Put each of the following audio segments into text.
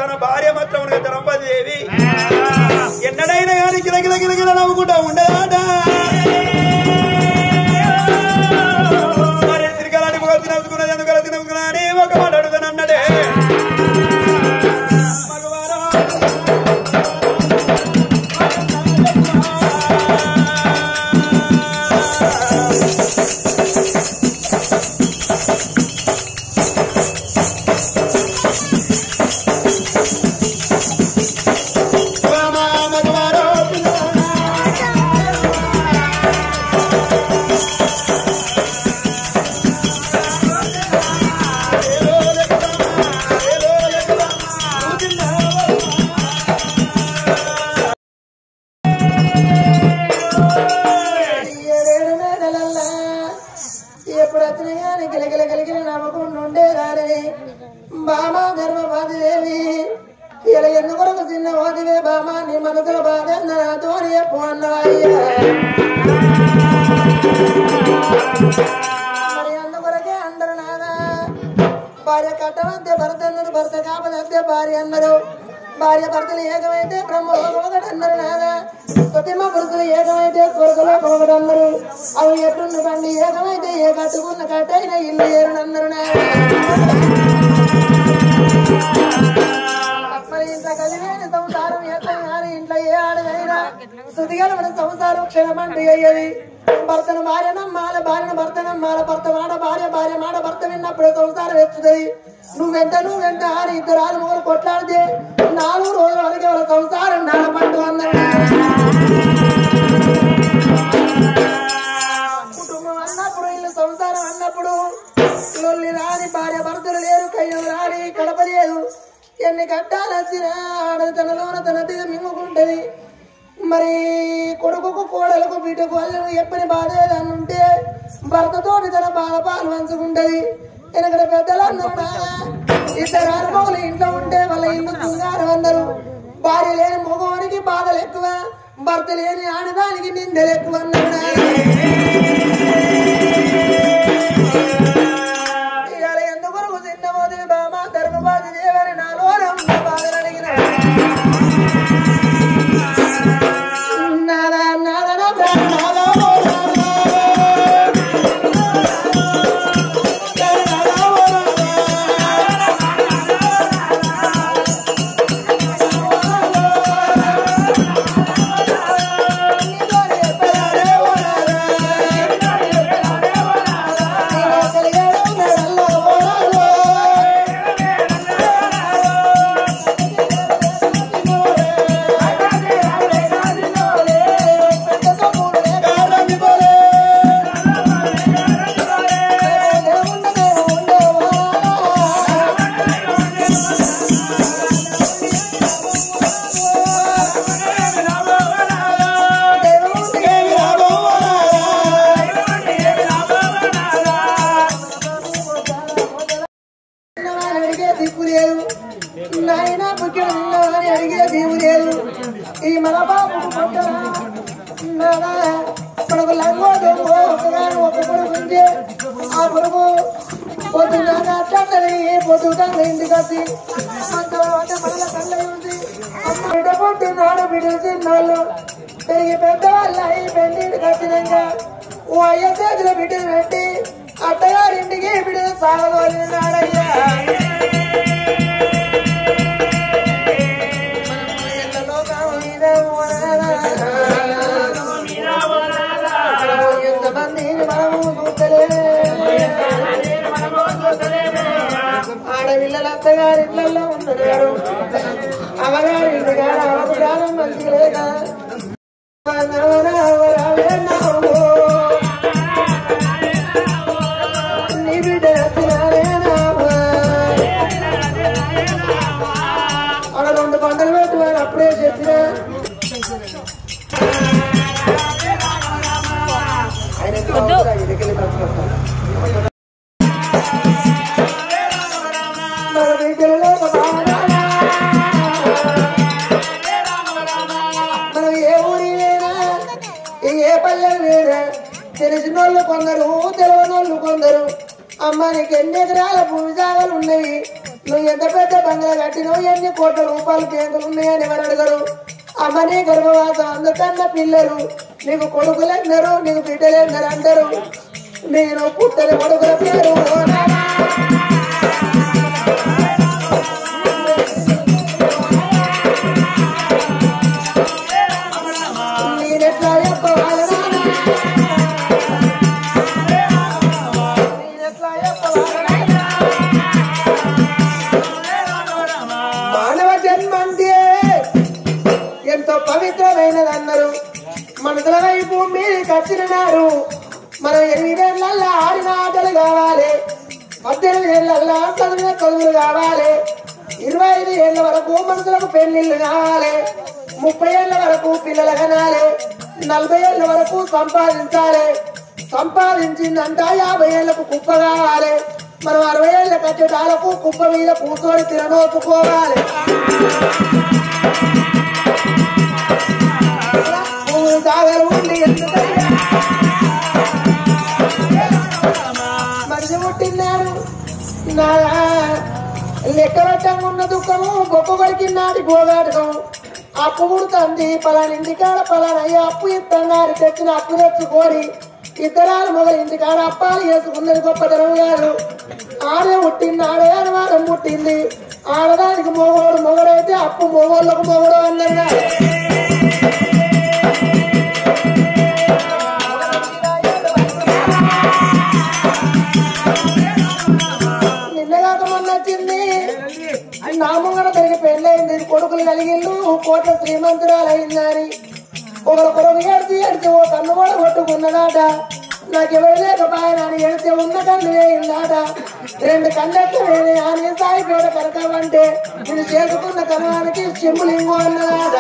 తన భార్య మాత్రం ద్రౌపదేవి ఎన్నడైనా కానీ గిలగిల గిలగిల నవ్వుకుంటా ఉండదాట మరి తిరిగాలని పోసి నవ్వుకున్నది ఎందుకు తినవుకున్నా అని ఒక మాట అడుగుతానన్నడే భార్య కట్టమంతే భర్త అన్నారు భర్త కాపదంతే భార్య అన్నారు భార్య భర్తలు ఏకమైతే బ్రహ్మలోకం ఒకటి అన్నారు నాదా సతిమ పురుషులు ఏకమైతే స్వర్గలోకం ఒకటి అన్నారు అవి ఎట్లున్న బండి ఏకమైతే ఏ కట్టుకున్న కట్టైన ఇల్లు ఏరునన్నారు నాదా మరి ఇంత కలివేని సంసారం ఎట్లా కానీ ఇంట్లో ఏ ఆడదైనా శుద్ధిగా మన సంసారం క్షణమంటూ అయ్యేది భర్తను భార్య నమ్మాల భార్యను భర్త నమ్మాల భర్త మాట భార్య భార్య మాట భర్త విన్నప్పుడే సంసారం ఎత్తుతాయి నువ్వెంట అని ఇద్దరు ఆరు మూడు కొట్లాడితే 4 రోజుల వరకు వాళ్ళ సంసారం నాలపట్టు అన్నాడు కుటుంబం అన్నప్పుడు ఇల్లు సంసారం అన్నప్పుడు లొల్లి రాని భార్య భర్తలు లేరు కయ్యం రాని కడప లేదు ఎన్ని కట్టాలు వచ్చినా ఆడది తనలోన తన తీగ మింగుకుంటది మరి కొడుకు కోడలకు బిడ్డకు అల్లును ఎప్పని బాధ ఏదన్నా ఉంటే భర్తతోటి తన బాధ పాలు పంచుకుంటది వెనకడ పెద్దలు అన్నారు ఇద్దరు అనుభవాలు ఇంట్లో ఉంటే వాళ్ళ ఇల్లు తుంగారు అన్నారు భార్య లేని మగవానికి బాధలు ఎక్కువ భర్త లేని ఆడదానికి నిందలు ఎక్కువ అన్నారు ఇవాళ ఎందుకొరకు చిన్నమోది బామా ధర్మపాతి దేవని నాలో బాధలు అడిగిన పెరిగి పెద్దవాళ్ళ పెళ్లి కట్టినాక ఓ అయ్య చేతుల బిడ్డలు పెట్టి అత్తగారింటికి బిడ్డలు సాగదోలినాడయ్యా ఎంతమందిని మనము చూస్తలేము ఆడపిల్లలు అత్తగారింట్లలో ఉండలేరు అమ్మగారింటి కాడ అవసరం మంచి లేక నీ బిడ్డ అక్కడ 2 పంటలు పెట్టువారు అప్పుడే చెప్పిన తెలిసినోళ్ళు కొందరు తెలియనోళ్ళు కొందరు అమ్మ నీకు ఎన్ని ఎకరాల భూమి జాగాలు ఉన్నాయి నువ్వు ఎంత పెద్ద బంగ్లా కట్టినవు ఎన్ని కోట్ల రూపాయలు బ్యాంకులు ఉన్నాయని ఎవరు అడగరు. అమ్మ నీ గర్భవాసం అందుకన్న పిల్లలు నీకు కొడుకులెందరు నీకు బిడ్డలెందరు అంటారు. నేను పుట్టని కొడుకుల పేరు నేనెట్లా చెప్పవాలి మానవ జన్మ అంటే ఎంతో పవిత్రమైనదన్నారు. మనసుల వైపు మీరు కచ్చినారు. మనం 8 ఏళ్ళల్లో ఆడిన ఆటలు కావాలి, 18 ఏళ్ళల్లో చదివిన చదువులు కావాలి, 25 ఏళ్ళ వరకు మనుషులకు పెళ్లిళ్ళు కావాలి, 30 ఏళ్ళ వరకు పిల్లలు కనాలి, 40 ఏళ్ళ వరకు సంపాదించాలి. సంపాదించిందంట 50 ఏళ్లకు కుప్ప కావాలి. మనం 60 ఏళ్ళ కట్టడాలకు కుప్ప మీద కూర్చొని తిననోచుకోవాలి. సాగరు ఉండి ఎందుకయ్యా మనిషి పుట్టినాడు నా లెక్క పెట్టంగా ఉన్న దుఃఖము గొప్ప కొరికి నాటి పోగాడకం. అప్పు పుడుతుంది పలాని ఇంటికాడ పలానయ్యా అప్పు ఇస్తున్నాడు తెచ్చిన అప్పు తెచ్చుకొని ఇద్దరాలు మొదలు ఇంటికాడ అప్పాలు చేసుకున్నది గొప్పతనం కాదు. ఆడే పుట్టింది ఆడే అనుమానం పుట్టింది. ఆడదానికి మొగోడు మొగడైతే అప్పు మొగోళ్ళకు మొగడు అన్నారు. నిన్నగాక మొన్న వచ్చింది నా ముంగడ తిరిగి పెళ్ళయింది. కొడుకులు కలిగిళ్ళు కోట్ల శ్రీమంతురాలయ్యిందని ఒకరు కొడుకు ఏడ్చి ఏడ్చి ఓ కన్ను కూడా కొట్టుకున్నదాట. నాకెవరు లేకపోయానని ఏడితే ఉన్న కన్ను వేయిందాట. 2 కన్నెట్లు వేరే అని సాయిపేట కరకమంటే నేను చేసుకున్న కనవానికి చెంబులింగు అన్నదాట.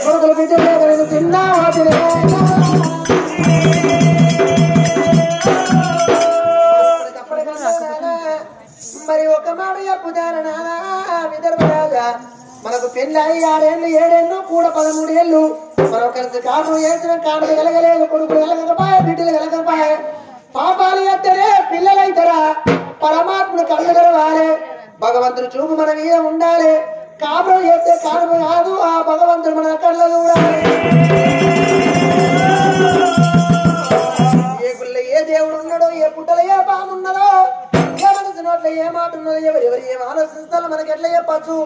కొడుకులు బిడ్డలు తిన్నా మరి ఒక మాట చెప్పుదానా విదర్భరాజా మనకు పెళ్ళి 6 ఏళ్ళు 7 ఏళ్ళు కూడా 13 ఏళ్ళు మనం కలిసి కాపు వేసిన కానుక కలగలేదు. కొడుకులు కలగకపోయే బిడ్డలు కలగకపోయే పాపాలు ఎత్తరే పిల్లలైతరా పరమాత్ముడు కళ్ళు తెరవాలి. భగవంతుడు చూపు మన మీద ఉండాలి. కాపురం చేస్తే కానుక కాదు ఆ భగవంతుడు మన కళ్ళ చూడాలి. ఏ గుళ్ళ ఏ దేవుడు ఉన్నాడో ఏ పుట్టలో ఏ పాము ఉన్నదో ఏ మనసు నోట్లో ఏ మాట ఉన్నదో ఎవరెవరు ఏం ఆలోచిస్తారో మనకి ఎట్లా చెప్పచ్చు.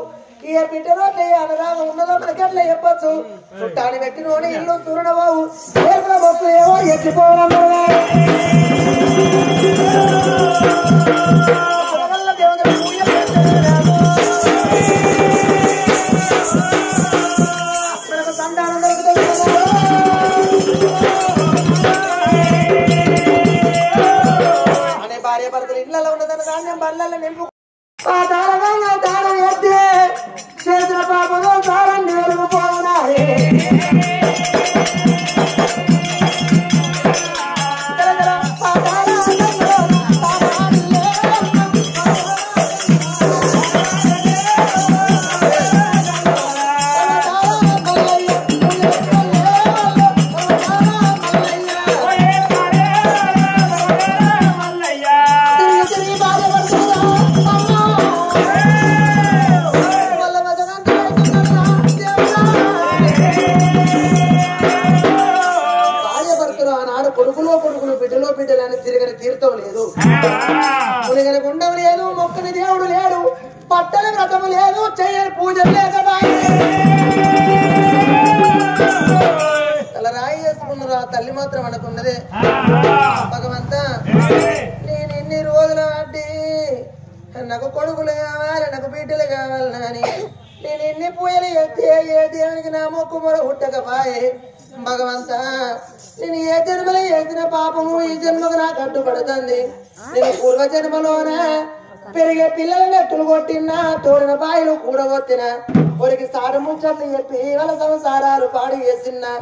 ఏ బిడ్డ నోట్లో ఏ అనురాగం ఉన్నదో మనకి ఎట్లా చెప్పచ్చు. చుట్టాన్ని పెట్టినోని ఇల్లు చూడనబావు ఏపుల మొక్కు ఏమో ఎక్కిపోవడం మనకు సంతానం దొరుకుతుంది. అనే భార్య భర్తలు ఇళ్లలో ఉన్నదన్న ధాన్యం బళ్ళల్లో నింపు ఆ దారంగా దారం ఎత్తే చేసిన పాపలో దారాన్ని వెలుగుపోనారే. బిడ్డలని తిరగని తీర్థం లేదు, మునిగని గుండం లేదు, మొక్కని దేవుడు లేడు, పట్టని వ్రతము లేదు, చెయ్యని పూజలు లేదు. అలా రాయి చేసుకున్నారు. ఆ తల్లి మాత్రం అనుకున్నదే భగవంతా నేను ఇన్ని రోజులు అడ్డి నాకు కొడుకులు కావాలి నాకు బిడ్డలు కావాలి అని నేను ఎన్ని పూజలు చేస్తే ఏ దేవునికి నా మొక్కు మొర హుట్టకపాయే. భగవంతా నేను ఏ జన్మలో చేసిన పాపము ఈ జన్మకు నాకు అడ్డుపడుతుంది. నేను పూర్వజన్మలోన పెరిగే పిల్లలని ఎత్తులు కొట్టినా తోడిన బాయిలు కూడగొట్టిన ఒరికి సాడు ముచ్చట్లు చెప్పి వాళ్ళ సంసారాలు పాడు చేసినా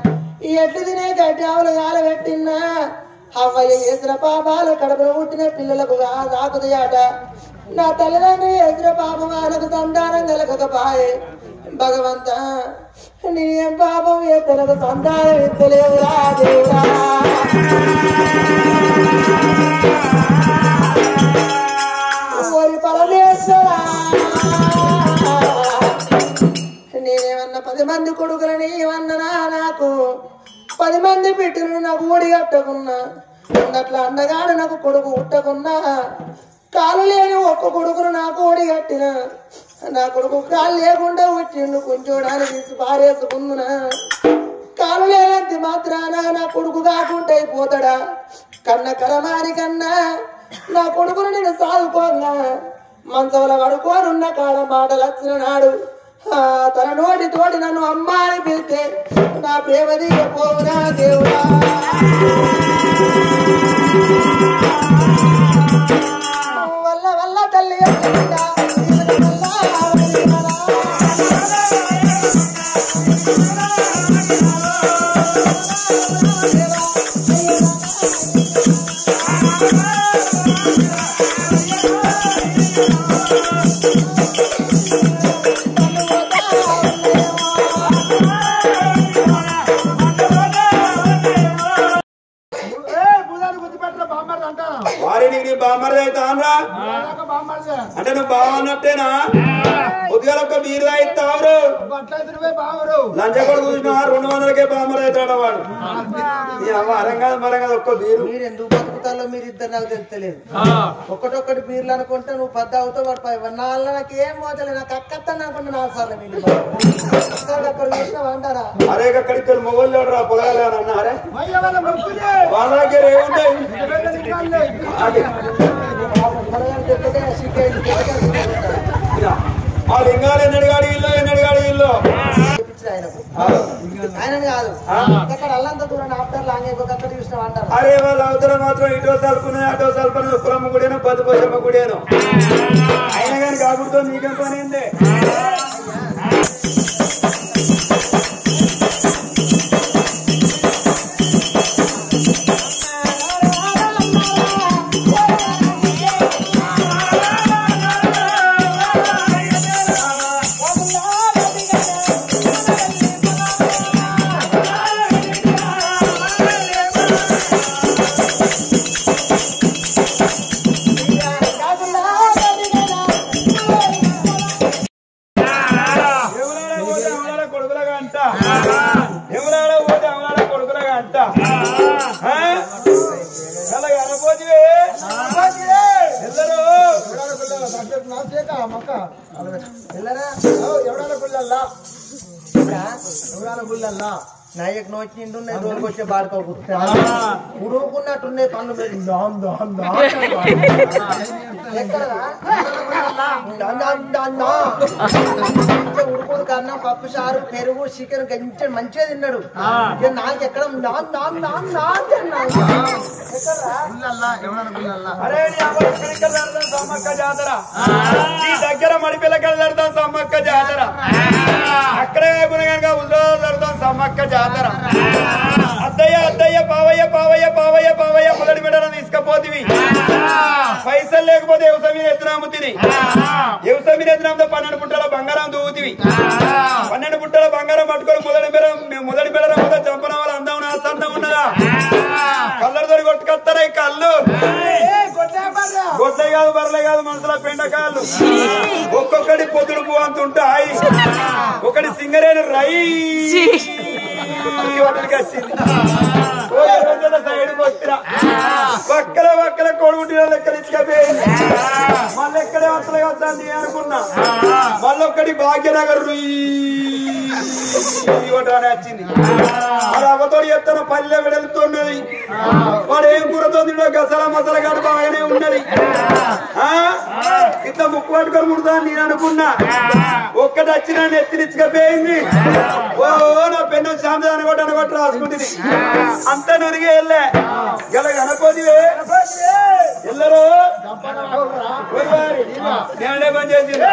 ఈ ఎట్లు తినే గడ్డి ఆవులు గాలబెట్టినా అవ్వయ్య చేసిన పాపాలు కడుపులో పుట్టిన పిల్లలకు రాకుదయాట. నా తల్లిదండ్రులు చేసిన పాపం వాళ్ళకు సంతానం కలగకపాయే. భగవంత నేనేం పాపం ఎత్తనకు సంతానం ఎత్తలేవురా దేవుడా ఓరి పరమేశ్వరా నేనేమన్నా 10 మంది కొడుకులని ఏమన్నా నాకు 10 మంది బిడ్డలు నాకు ఓడి కట్టకున్నా అట్లా అన్నగాడు నాకు కొడుకు ఉట్టకున్నా కాలు లేని ఒక్క కొడుకును నాకు ఓడి కట్టిన నా కొడుకు కాలు లేకుండా వచ్చిండు కొంచెం తీసి పారేసుకుందునా కాలు లేనంత మాత్రాన నా కొడుకు కాకుండా అయిపోతాడా కన్న కరమాని కన్నా నా కొడుకును నేను సాదుకోగా మంచంలో పడుకోనున్న కాడ మాటలు వచ్చిన నాడు తన నోటి తోటి నన్ను అమ్మ అని పిలిస్తే నా ప్రేమ దిగపోవునా దేవుడా వల్ల వల్ల తల్లి అంటే నువ్వు బాగున్నట్టేనా ఉద్యోగం ఒక్క బీరు తాగుతావు లంచ కూడా చూసినా 200కే బామ్మర్ అవుతాడు వాడు అరంగా మరంగా ఒక్క బీరు మీరు ఎందుకు బతుకుతాలో మీరు ఇద్దరు నాకు తెలుస్తలేదు ఒక్కటొక్కటి బీర్లు అనుకుంటే నువ్వు 10 అవుతావు వాడు 4 నాకు ఏం పోతలేదు నాకు అక్కత్తాను అనుకుంటే 4 సార్లు మీరు అక్కడ చూసినా అంటారా అరే అక్కడ ఇద్దరు మొగోళ్ళు రా పొగలే అని అన్నారే వాళ్ళ దగ్గర ఏముంటాయి ఆ లింగాలు ఎన్నడిగాడి ఇల్లు ఆయన కాదు అక్కడ అల్లంత దూరం ఆఫ్టర్ లాంగ్ అక్కడ చూసిన అంటారు అరే వాళ్ళు అవతల మాత్రం ఇటో సల్పునే అటో సల్పన కులమ్మ గుడేను బతుకోసమ్మ గుడేను అయినా కానీ కాకుడుతో నీకేం పని ఏంది నాయకు నోచిండున్నాయి రోజుకి వచ్చే బాడుకో ఉడుకున్నట్టున్నాయి కళ్ళు ఉడుకుడు కన్నా పప్పు చారు పెరుగు చికెన్ కొంచెం మంచిగా తిన్నాడు నాలుగు ఎక్కడ దగ్గర మడిపిల్లకలు జరుగుతాం సమ్మక్క జాతర అక్కడే గుణగనక ఉద్యోగాలు జరుగుతాం సమ్మక్క జాతర అద్దయ్య అద్దయ్య పావయ్య పావయ్య పావయ్య పావయ్య మొదటి బిడ్డలను తీసుకపోతివి పైసలు లేకపోతే వ్యవసాయం ఎత్తునాము తిని వ్యవసాయం ఎత్తునాంతో 12 పుట్టల బంగారం దూవుతివి 12 పుట్టల బంగారం పట్టుకొని మొదటి బిడ్డ మొదటి చంపన వాళ్ళు అందం అందం ఉన్నదా కళ్ళతో కొట్టుకొస్తారా ఈ కళ్ళు గొడ్లే కాదు బర్లే కాదు మనసులో పెండకాళ్ళు ఒక్కొక్కటి పొద్దుడు పువ్వు అంత ఉంటాయి ఒకటి సింగరేణి రై వాటికి వచ్చింది సైడ్కి వచ్చిన పక్కల కొడుకుంటున్న లెక్కలు ఇచ్చుకపోయింది మళ్ళీ ఎక్కడే వస్తలే వస్తుంది అనుకున్నా మళ్ళొక్కటి భాగ్యనగర్ వచ్చింది అది అవ్వతోడు చెప్తాను పల్లె వెడలుతున్నది వాడు ఏం కూరతో గసల మసల గడు బాగానే ఉన్నది ఇంత ముక్కు పట్టుకొని ముడతా నేను అనుకున్నా ఒక్కటి వచ్చి నన్ను ఎత్తినిచ్చుకపోయింది ఓ నా పెన్ను శాంతి అనగొట్టు రాసుకుంటుంది అంత నురిగి వెళ్ళే గల గణపతివే ఎల్లరు నేనే పని చేసింది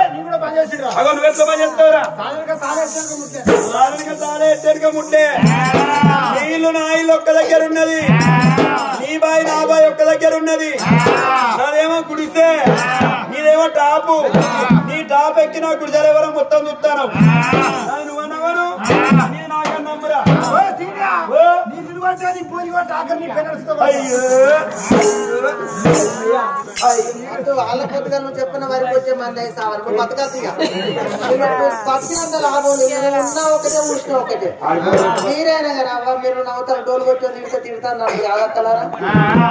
అగో నువ్వెట్లా పని చేస్తావురా తాళెట్టెనుక ముట్టే నీళ్లు నా ఇల్లు ఒక్క దగ్గర ఉన్నది నీ బాయి నా బాయి ఒక్క దగ్గర ఉన్నది నాదేమో కుడిస్తే నీదేమో టాపు నీ టాప్ ఎక్కి నా గుడిజాల ఎవరో మొత్తం చూస్తాను నువ్వన్నవారు నాకన్నమ్మరా వాళ్ళ కొద్దిగా నువ్వు చెప్పిన వరకు వచ్చే మంది సావరకు బతకద్దుగా బతికినంత లాభం ఉన్నా ఒకటే ఊసిన ఒకటే మీరైనా కదా అవ్వ మీరు నవ్వుతారు డోలు కొట్టి తిడతాను నాకు జాగ్రత్తలారా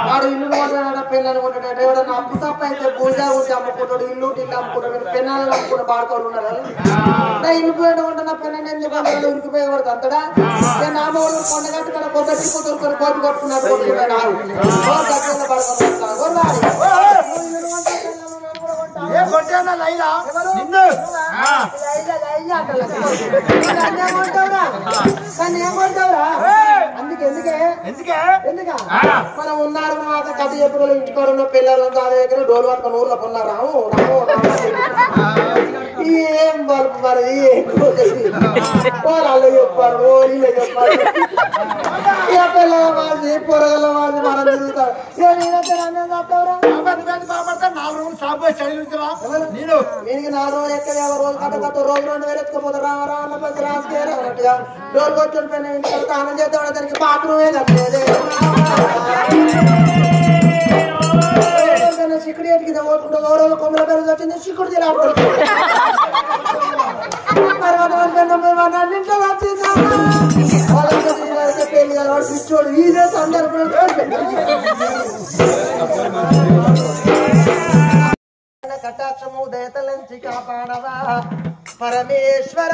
వాడు ఇల్లు కొంటాడా పెళ్ళని కొంటాడు ఎవడన్నా అప్పు తప్ప అయితే పూజ ఉంటే అమ్ముకుంటాడు ఇల్లు అమ్ముకుంటాడు పెన్నాలను అమ్ముకుంటూ బాడుకోవాలి ఉన్నారు నా ఇల్లు పోయేట కొంటే నా పెన్నాన్ని ఎందుకు ఉరికిపోయేవాడు అంతడా నా మూడు కొండగట్టు కదా కొబ్బరి దొరుకుని కోతి కొట్టుకున్నాడు మనం ఉన్నారు కథ చెప్పుడు ఇంటికాడ ఉన్న పిల్లలంతా అదే దగ్గర డోలు పట్టుకుని ఊర్లో కొన్నారు రాము ఏం బల్బు మరి ఏం వాళ్ళు చెప్పారు ఓలీలో చెప్పారు ఇక పిల్లల వాసి పొరగల వాసి మనం తిరుగుతారు దీనికి 4 రోజులు ఎక్కడ 50 రోజులు కథ రోజు 2000 ఎత్తుకుపోతారు రామరా అన్న పసి రాసుకేరా అన్నట్టుగా డోర్ కొట్టుని పోయిన ఇంటికి స్నానం చేద్దాం దానికి బాత్రూమే కట్టలేదు చిక్కుడు ఎట్టుకింద ఓటుకుంటూ గౌరవ కొమ్మల పేరు వచ్చింది చిక్కుడు తిరాడుకుంటుంది అన్నింట్లో వచ్చిందా పెళ్లి వాడు పిచ్చోడు ఇదే సందర్భం కటాక్షము దయతలంచి కాపాడవా పరమేశ్వర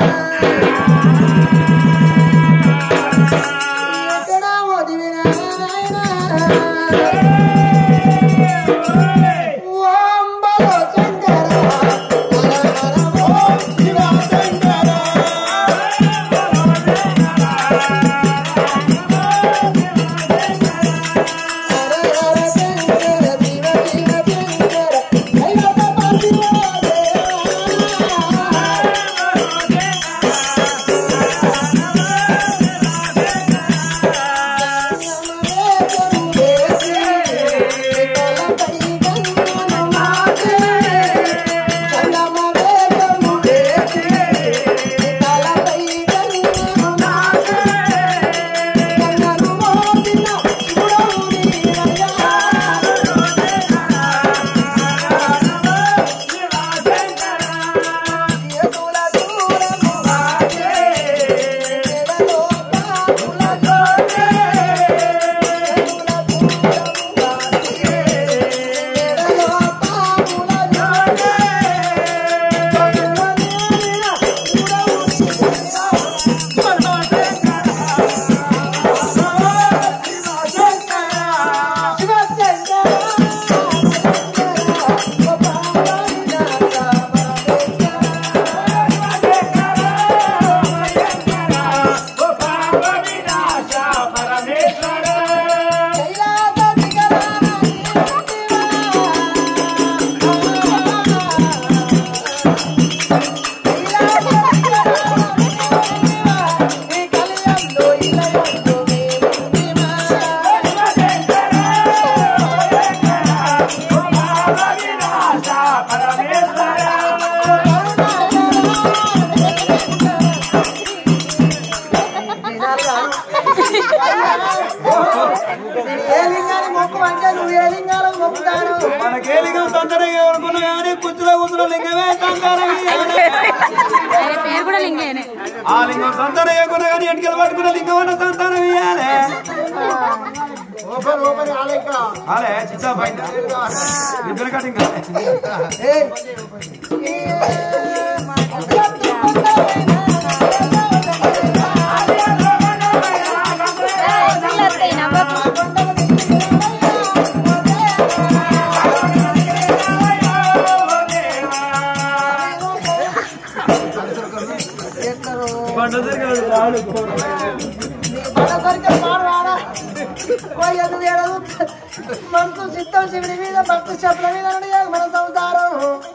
మనసు చిత్తం శివుని మీద భక్తి చెప్పుల మీద మన సంసారం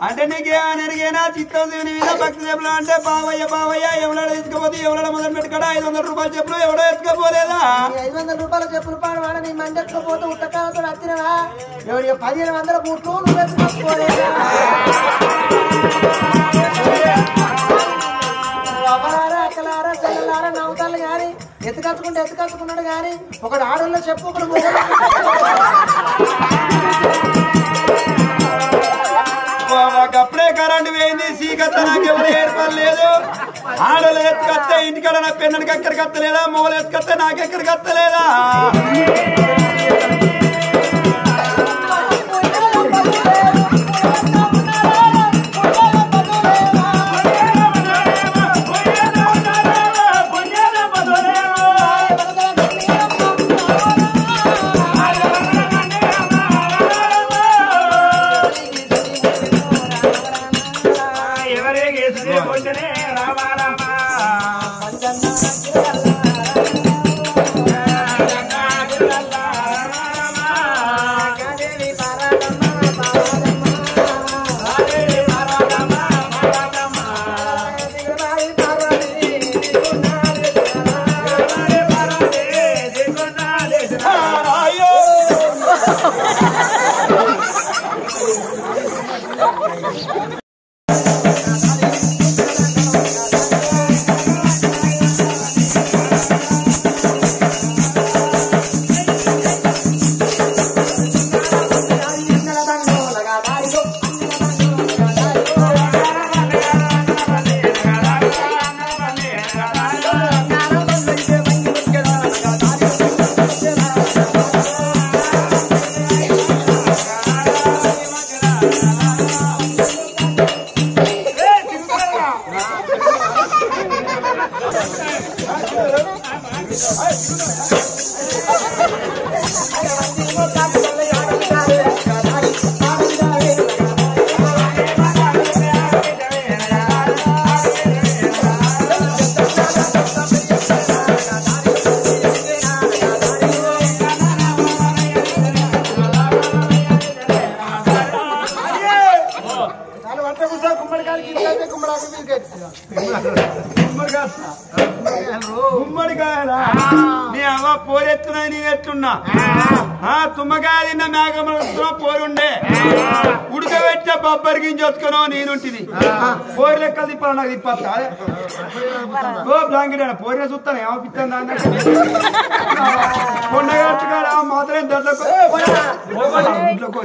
అంటే నీకేనా చిత్తం శివుని మీద భక్తి చెప్పులు అంటే బావయ్య ఎవడ ఎత్తుకపోతే ఎవడ మొదలు పెట్టుకడా 500 రూపాయలు చెప్పులు ఎవడో ఎత్తుకపోలేదా 500 రూపాయల చెప్పులు పాడవాడ నీ మంది ఎత్తుకపోతే ఉత్తకాలతో వచ్చినవా ఎవరికి 1500 బూట్లు నువ్వు ఎత్తుకోలేదా అవ్వలారా అక్కలారా చెల్లెలారా నవ్వుతాళ్ళు గాని ఎత్తుకచ్చుకున్నాడు గాని ఒకడు ఆడల్లో చెప్పు ఒకడు అప్పుడే కరెంటు వేయింది సీకత్త నాకెవరు ఏర్పడలేదు ఆడలు ఎత్తుకత్తే ఇంటికాడ నా పెన్నడికి ఎక్కడికి వస్తలేదా మొగలు ఎత్తుకత్తే నాకెక్కడికి వస్తలేదా నీ అవ్వ పోరెత్తున్నా నీ ఎత్తున్నా తుమ్మకాయ తిన్న మేకమలుస్తున్నా పోరుండే ఉడకబెట్టే బొబ్బరి గింజ వచ్చుకున్నావు నేనుంటిది పోరు లెక్కలు తిప్పాలి నాకు తిప్పా ఓ బ్లాంకెట్ అయినా పోరిన చూస్తాను ఏమపిస్తాను కొండగట్టుగా మాత్రం దొడ్లకు ఇంట్లోకి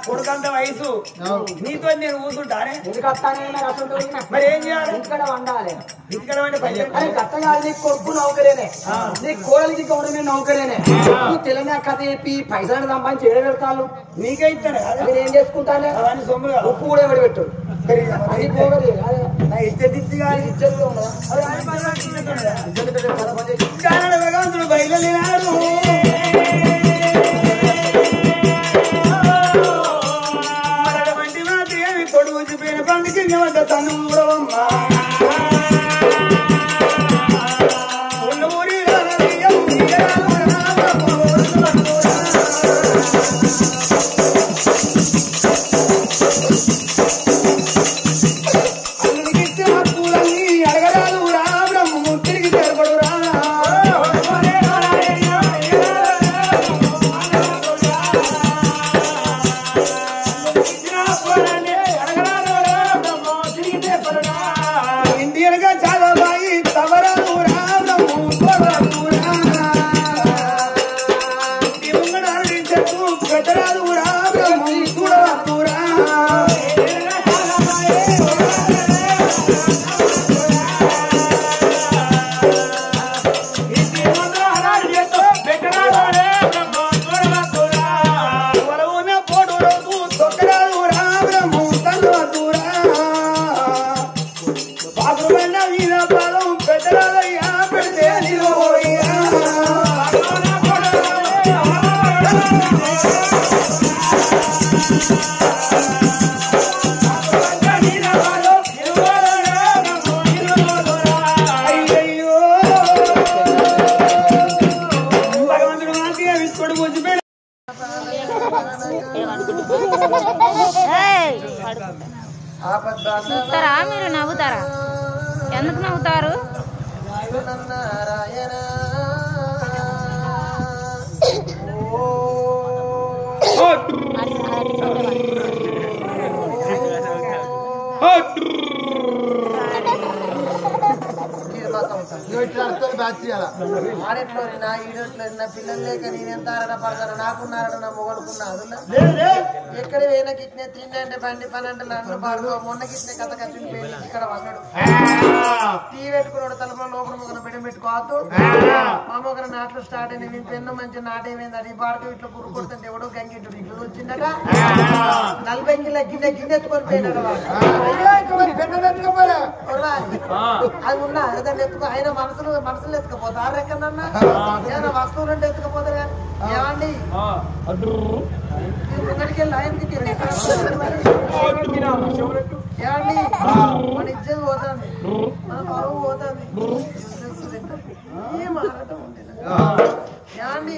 కొడుకంత వయసు నీతో నేను కూర్చుంటానే మరి ఏం చేయాలి ఇక్కడ వండాలి ఇక్కడ వండి కొడుకు నౌకరేనే నీ కోడలికి గౌరవమే నౌకరేనే నువ్వు తెలంగాణ కథ చెప్పి పైసలు సంపాదించి ఏడ పెడతాను నీకే ఇస్తాను మీరు ఏం చేసుకుంటానే అవన్నీ సొమ్ముగా ఉప్పు కూడా ఎవడు పెట్టు అది పోగలి భగవంతుడు బయలుదేరాడు కొడుకుపోయిన పండుగ తను కూడా ఇండియన్గా చాలా బాయి తవరాలు రాము చెట్టు పెద్దరాలు రాము చూడవరా నవ్వుతారా మీరు? నవ్వుతారా? ఎందుకు నవ్వుతారు? ఆడెట్లోనా ఈడెట్లోనా పిల్లలు లేక నేనెంత ఆడపడతాను నాకున్నారట నా మొగడుకున్నా ఎక్కడ వేన కిట్నే తిండి బండి పని అంటే నన్ను పాడు మొన్న కిట్నే కథ కచ్చుని పోయి ఇక్కడ వన్నాడు టీ పెట్టుకున్నాడు తలపల లోపల మొగన బిడ్డ పెట్టుకోవద్దు మా మొగన నాట్లు స్టార్ట్ అయింది నేను పెన్ను మంచి నాటేమైంది అది బాడుకు ఇట్లా కురు కొడుతుంటే ఎవడో గంగిట్టు ఇట్లా వచ్చిందట 40 కిలో గిన్నె ఎత్తుకొని పోయినాడు అది ఉన్నా దాన్ని ఎత్తుకో ఆయన మనసులు ఎత్తుకపోతారు ఎక్కడన్నా ఏమైనా వస్తువులు అంటే ఎత్తుకపోతారు కానీ ఏమండి ఇక్కడికి వెళ్ళి ఆయన ఏమండి మన ఇచ్చేది పోతుంది మన పరువు పోతుంది ఏం ఆడటం ఉంటుంది ఏమండి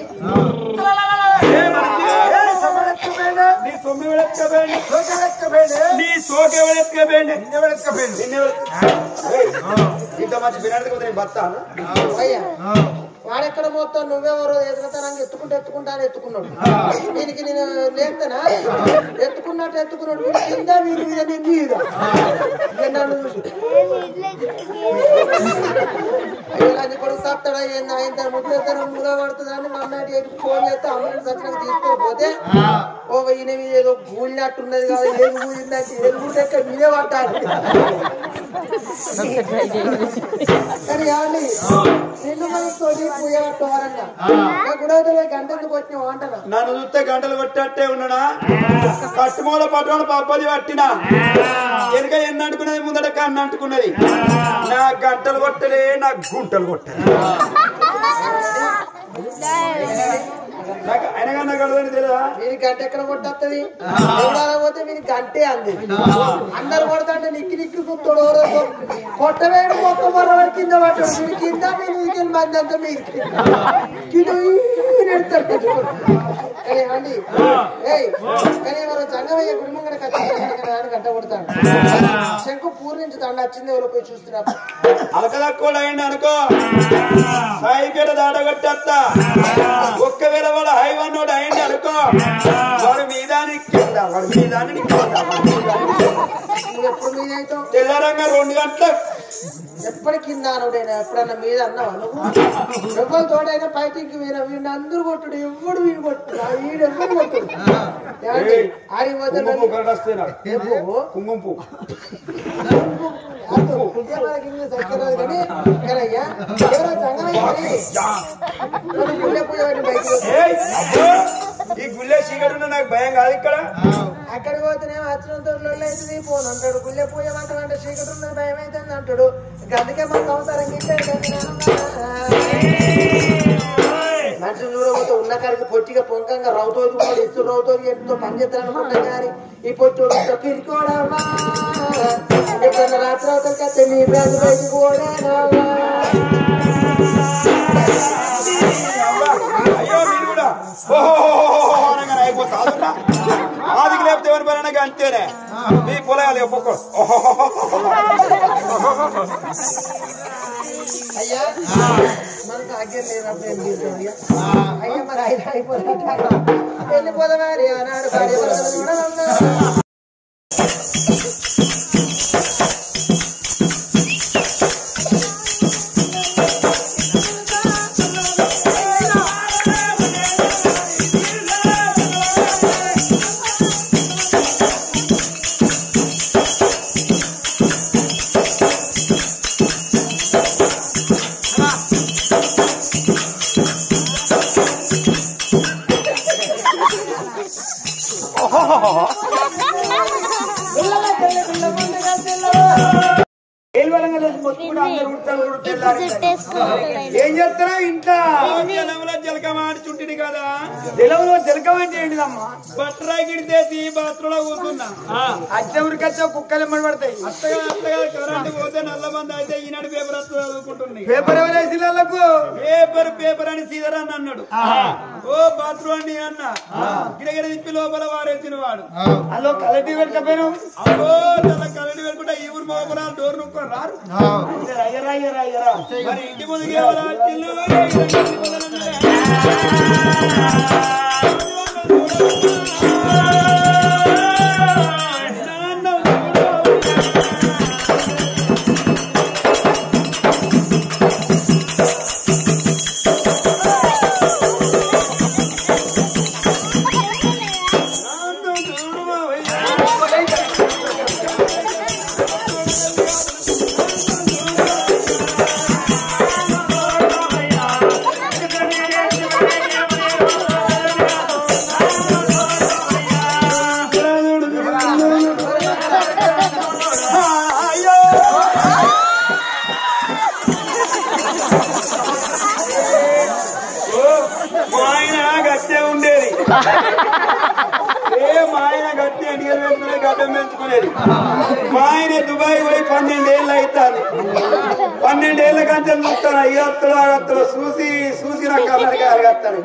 వాడెక్కడ పోతావు నువ్వెవరో ఎదుగుతానని ఎత్తుకుంటా అని ఎత్తుకున్నాడు దీనికి నేను లేస్తానా ఎత్తుకున్నాడు వీడి కింద వీడి మీద నీ మీద అది కొడుకు సత్తాడా ఏంది ఆయన ముద్ర మూల పడుతుందని మా అమ్మాయి ఫోన్ చేస్తే అమ్మని సచ్చినట్టు తీసుకోకపోతే ఓ ఈయన మీద ఏదో గూలినట్టున్నది కదా ఏం గూలిందంటే ఏం గూలిక మీదే పట్టాలి కానీ ఏమండి నిన్ను మనతో పూజ పట్టవారంట గుడవతలో గంటలకు వచ్చిన అంటారు నన్ను చూస్తే గంటలు కొట్టేట్టే ఉన్నాడా కట్టుమూల పట్టుకోవాలి పబ్బది పట్టినా వెనుక ఎన్ని అంటుకున్నది ముందట కన్ను అంటుకున్నది నా గంటలు కొట్టలే నా గుంటలు కొట్టాలి అయినగా నాకు అర్థం తెలియదా వీరి గంట ఎక్కడ కొట్టేస్తుంది పోతే వీరి గంటే అంది అందరు కొడతాంటే నిక్కి చూస్తాడు కొట్టవేడు మొక్క మరో కింద పట్టాడు వీడి కింద మీరు మంది అంతా మీరు కింద నెడతాడు కానీ అండి కానీ మనం జంగమయ్య గుడిమంగడ ఖచ్చితంగా గంట కొడతాడు శంకు పూర్ణించి దండ వచ్చింది ఎవరో పోయి చూస్తున్నారు అలకదక్కువ అయింది అనుకో సాయిపేట దాడగట్టేస్తా ఒక్కవేళ వాడు హైవన్ వాడు అయింది అనుకో వాడు మీదానికి ఎప్పుడు మీద అవుతావు తెల్లారంగా 2 గంటలు ఎప్పటి కింద అనుడైనా ఎప్పుడన్నా మీద అన్నావా నువ్వు ఎవరి తోడైనా ఫైటింగ్ వీరు వీడిని అందరూ కొట్టుడు ఎవడు వీడు కొట్టుడు వీడు ఎవరు కొట్టుడు ఆడిపోతే కుంగుంపు సత్యరాదు కానీ అయ్యా ఎవరో సంగమయ్య ఈ గుళ్ళే చీకటి నాకు భయం కాదు ఇక్కడ అక్కడికి పోతేనేమో అచ్చినంతో అవుతుంది పోను అంటాడు గుళ్ళె పూజ మాత్రం అంటే చీకటి ఉన్నది భయం అవుతుంది అంటాడు అందుకే మా సంసారం మనుషులు చూడబోతే ఉన్న కాడికి పొట్టిగా పొంకంగా రౌతోది కూడా ఇస్తూ రౌతోది ఎంతో పనిచేస్తాను అనుకుంటాం కానీ ఈ పొట్టు పిరుకోవడమ్మా ఎప్పుడన్నా రాత్రి అవుతారు కదా నీ బ్రాండ్ బయటికి కూడా అయ్యో మీరు కూడా అయిపోతా ఆదికి లేకపోతే ఎవరి పైన అంతేనే మీ పొలయాలి ఒక్కొక్క అయ్యా మనకు ఆగ్యం లేనప్పుడు అయ్యా మరి అయిపోతా వెళ్ళిపోదా మరి ఆనాడు భార్య ఏం చేస్తారా ఇంట్లో జలకమాడి చుట్టింది కదా జలంలో జలకం అంటే ఏంటిదమ్మా బట్టరా గిడితేసి బాత్రూంలో కూర్చున్నా అచ్చవరికచ్చా కుక్కలు ఎమ్మడి పడతాయి అత్తగా కరెంట్ పోతే నల్ల మంది అయితే ఈనాడు పేపర్ చదువుకుంటుంది పేపర్ ఎవరేసి పేపర్ అని సీదరాన్ని అన్నాడు ఓ బాత్రూమ్ అండి అన్న గిడగిడ తిప్పి లోపల వారేసిన వాడు అల్లో కలెక్టివ్ పెట్టకపోయినా అబ్బో కలెక్టివ్ పెట్టుకుంటే ఈ ఊరు మోపరా డోర్ నొక్కొని రారు మరి ఇంటి ముందుకు మా ఆయన దుబాయ్ పోయి 12 ఏళ్ళు అవుతాను 12 ఏళ్ళ కంటే చూస్తాను అయ్యత్తలు చూసి నాకు అమెరికా అడగస్తాను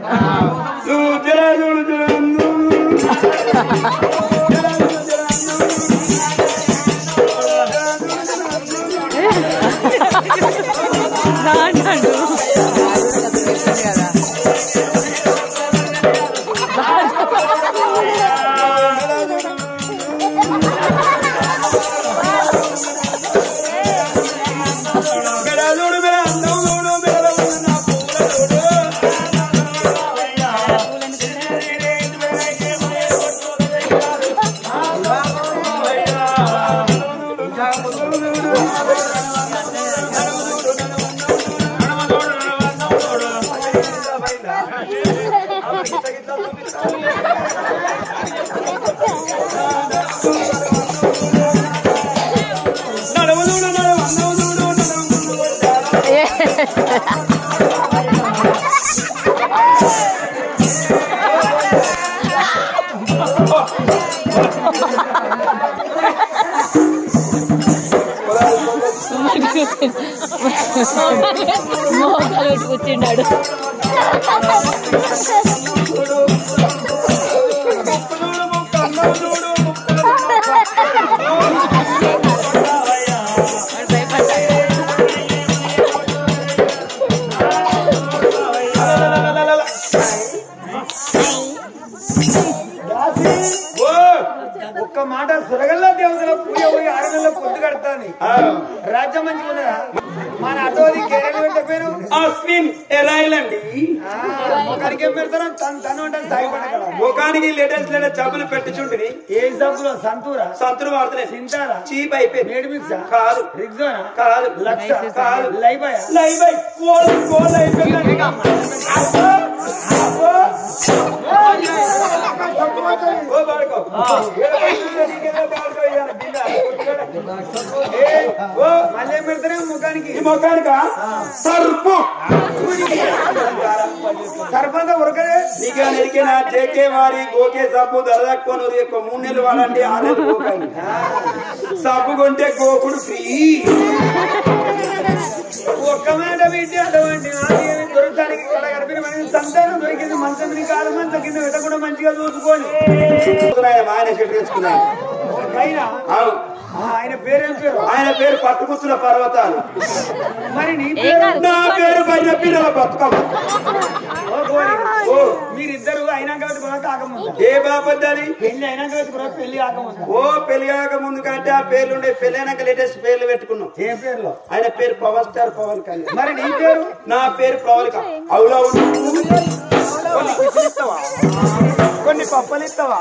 మోకాలు కూర్చున్నాడు ఒక్క మాట సురగల్లా దేవతల పూజ పోయి 6 నెలల పొద్దు కడతాను రాజ్యం మంచిగా ఉన్నదా మన అటోది కేరళ పెట్ట పేరు అశ్విన్ ఎరాయిలండి ముఖానికి ఏం పెడతారా తను అంటే సాయిపడ ముఖానికి లేటెస్ట్ జబ్బులు పెట్టించుంటుంది ఏ జబ్బులు సంతూరు వాడుతున్నాయి తింటారా చీప్ అయిపోయి మేడ్ మిక్స్ కాదు రిగ్జోనా కాదు లక్ష కాదు లైబాయ్ కోల్ అయిపోయింది మళ్ళీ పెడతారా ముఖానికా సర్పంత ఉరకదే నీకే నెరికినా జేకే వారి గోకే సబ్బు దరదక్కుని 3 నెలలు వాడండి 6 నెలలు గోకండి సబ్బు కొంటే గోకుడు ఫ్రీ ఒక్క మాట వీటి అటువంటి దొరకడానికి గడిపిన సంతానం దొరికింది మంచం కాదు మంచం కింద పెట్టకుండా మంచిగా చూసుకోండి ఆయన చెట్టు తెచ్చుకున్నాడు ఆయన పేరేం పేరు ఆయన పేరు పట్టుకుచ్చుల పర్వతాలు మరి నీ పేరు నా పేరు బయట పిల్లల బతుకమ్మ మీరిద్దరు అయినాక కాకముందు ఏ బాబద్దాలి పెళ్లి అయినాక పెళ్లి కాకముందు పెళ్లి కాకముందు కంటే ఆ పేర్లు ఉండే పెళ్లి అయినాక లేటెస్ట్ పేర్లు పెట్టుకున్నాం ఏ పేర్లు ఆయన పేరు పవర్ స్టార్ పవన్ కళ్యాణ్ మరి నీ పేరు నా పేరు ప్రవళిక అవులా కొన్ని పప్పలు ఇస్తావా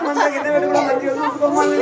మంది కింద పెట్టి కూడా మంచిగా చూసుకోమని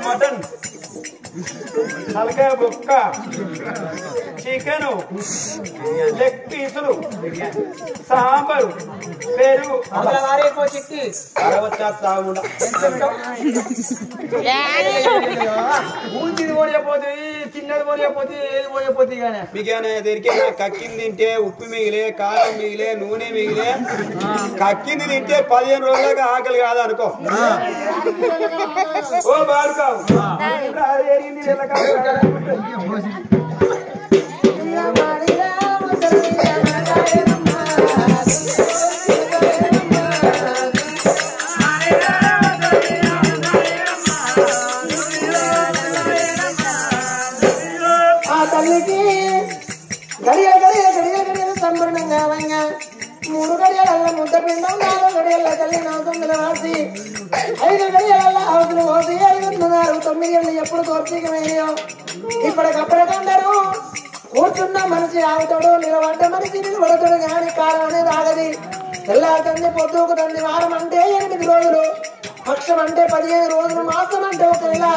మటన్ తలకాయ బొక్క చికెన్ లెగ్ పీసులు సాంబారు పెరుగు ఊంచిది పోయపోతే చిన్నది పోయపోతే ఏది పోయపోతే కానీ మీకేనా దొరికే కక్కింది తింటే ఉప్పు మిగిలే కారం మిగిలే నూనె మిగిలే కక్కింది తింటే 15 రోజులుగా ఆకలి కాదు అనుకో ఓ బాడుకావు తల్లికి గడియ గడియ గడియ గడియ సంపూర్ణంగా వంగా 3 గడియల ముద్ద పిండం 4 గడియల తల్లి నవసంగుల వాసి 5 గడియల అవసరం పోసి 5 9 గడియలు ఎప్పుడు తోర్చికమయ్యో ఇప్పటికప్పటికందరూ కూర్చున్న మనిషి ఆగుతాడు నిలబడ్డ మనిషి నిలబడతాడు కానీ కాలం అనేది ఆగది తెల్లారుతుంది పొద్దుకుతుంది వారం అంటే 8 రోజులు పక్షం అంటే 15 రోజులు మాసం అంటే 1 నెల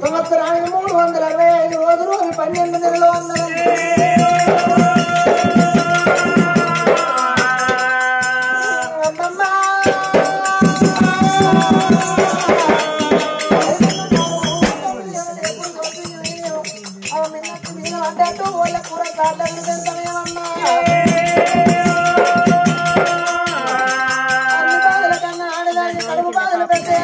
సంవత్సరానికి 365 రోజులు 12 నెలలు అంటే వాళ్ళ కూర సమయమన్నా కడుపు బాధలు పెట్టే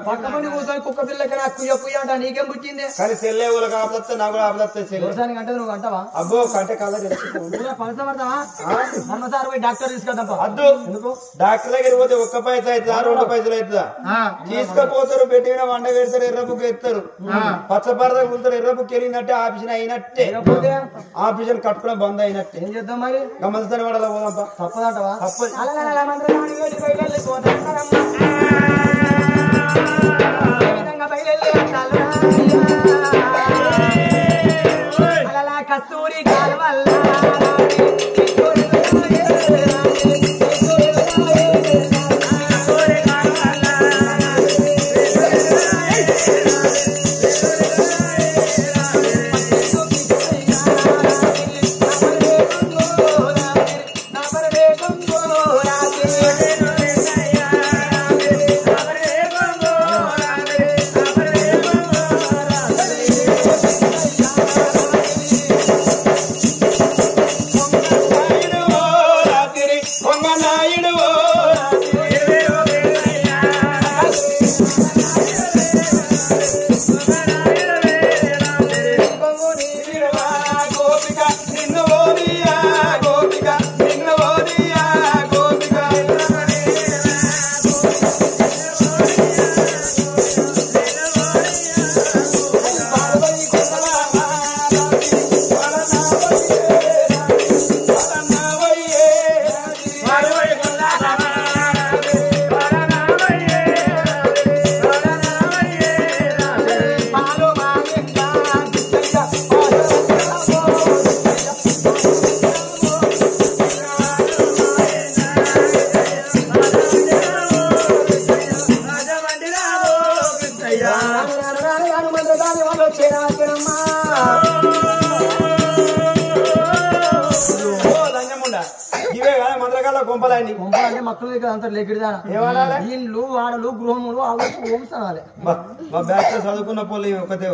పక్కమంది కూర్చొని కుక్క పిల్లకి కుయ్య కుయ్య అంట నీకేం పుట్టింది కానీ సెల్లే ఊళ్ళకి ఆపదత్తా నాకు కూడా ఆపదత్తా అంటే నువ్వు అంటావా అబ్బో కంటే కలర్ పడతావా మన్నసారి పోయి డాక్టర్ తీసుకెళ్తాం అద్దు డాక్టర్ దగ్గర పోతే 1 పైసా అవుతుందా 2 పైసలు అవుతుందా తీసుకపోతారు పెట్టిన వంట పెడతారు ఎర్ర బుక్ ఎత్తారు పచ్చపరద కూతారు ఎర్ర బుక్ వెళ్ళినట్టే ఆఫీషన్ అయినట్టే ఆఫీషన్ కట్టుకునే బంద్ అయినట్టే ఏం చేద్దాం మరి గమనిస్తాను వాడు అలా పోదాం తప్పదంటవా కొంపలండి కొంపలంటే మక్కలు దగ్గర అంతా లెక్కిడిదా ఏమనాలి ఇల్లు వాడలు గృహములు హౌస్ అనాలి మా బ్యాచ్ చదువుకున్న పోలే ఒకటే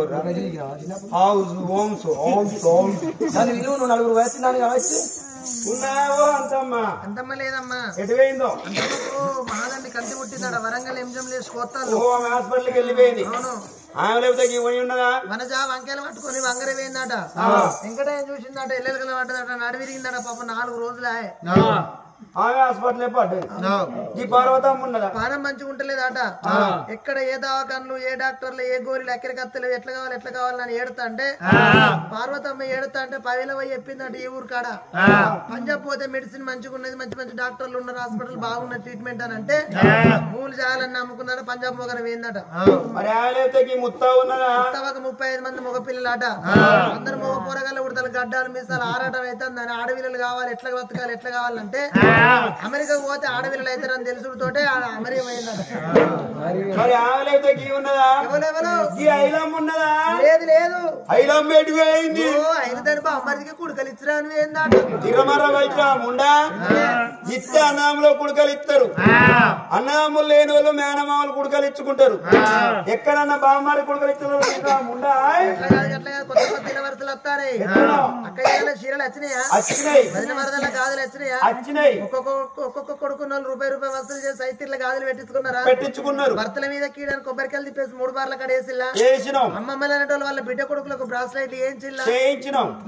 హౌస్ హోమ్స్ హోమ్స్ హోమ్స్ దాని విలువ నువ్వు నలుగురు వయసు దాన్ని కావచ్చు ఉన్నావో అంతమ్మా అంతమ్మ లేదమ్మా ఎటు పోయిందో మహాదండి కంటి పుట్టిందట వరంగల్ ఎంజం లేసి కోస్తాను హాస్పిటల్కి వెళ్ళిపోయింది అవును ఆమె లేకపోతే పోయి ఉన్నదా వనజ వంకాయలు పట్టుకొని వంగర పోయిందట వెంకటయ్య చూసిందట ఎల్లెలకల పడ్డదట నడి విరిగిందట పాప 4 రోజులే ఆమె హాస్పిటల్ పడ్డది ఈ పార్వతం ఉన్నదా పానం మంచిగా ఉంటలేదట ఎక్కడ ఏ దవాఖాన్లు ఏ డాక్టర్లు ఏ గోరీలు ఎక్కడికత్తలు ఎట్లా కావాలని ఏడుతా అంటే పార్వతమ్మ ఏడుతా అంటే పవిలవై చెప్పిందంటే ఈ ఊరు కాడ పంజాబ్ పోతే మెడిసిన్ మంచిగా ఉన్నది మంచి మంచి డాక్టర్లు ఉన్నారు హాస్పిటల్ బాగున్న ట్రీట్మెంట్ అని అంటే మూలు చేయాలని నమ్ముకున్నాడు పంజాబ్ మొగన వేయిందట మరి ముత్తా ఉన్నదా 35 మంది మగ పిల్లలట అందరు మగ పోరగాళ్ళు ఉడతలు గడ్డాలు మీసాలు ఆరాటం అవుతుందని ఆడపిల్లలు కావాలి ఎట్లా బతకాలి ఎట్లా కావాలంటే అమెరికా పోతే ఆడపిల్లలు అవుతారని తెలుసుతోటే అమెరికా పోయిందట మరి ఆమె ఉన్నదా ఉన్నదా లేదు లేదు ఐలం ఎటువైంది అయిన తరపు అమ్మరికి కుడుకలు ఇచ్చిరా అని ఏందట తిరమర వైద్యముండా ఇస్తే అన్నదమ్ములో కుడుకలు ఇస్తారు అన్నదమ్ములు లేని వాళ్ళు మేనమామలు కుడుకలు ఇచ్చుకుంటారు ఎక్కడన్నా బామ్మారి కుడుకలు ఇస్తారు ముండా కొత్త కొత్త వరుసలు వస్తాయి అక్క చీరలు వచ్చినాయా వదిన వరదల గాజులు వచ్చినాయా ఒక్కొక్క కొడుకున్న రూపాయి వసూలు చేసి సైతిర్ల గాజులు పెట్టించుకున్నారు భర్తల మీద కీడని కొబ్బరికాయలు తిప్పేసి 3 బార్ల కాడ వేసిల్లా అమ్మమ్మలు అనేటోళ్ళు వాళ్ళ బిడ్డ కొడుకులకు బ్రాస్లైట్ చేయించిల్లా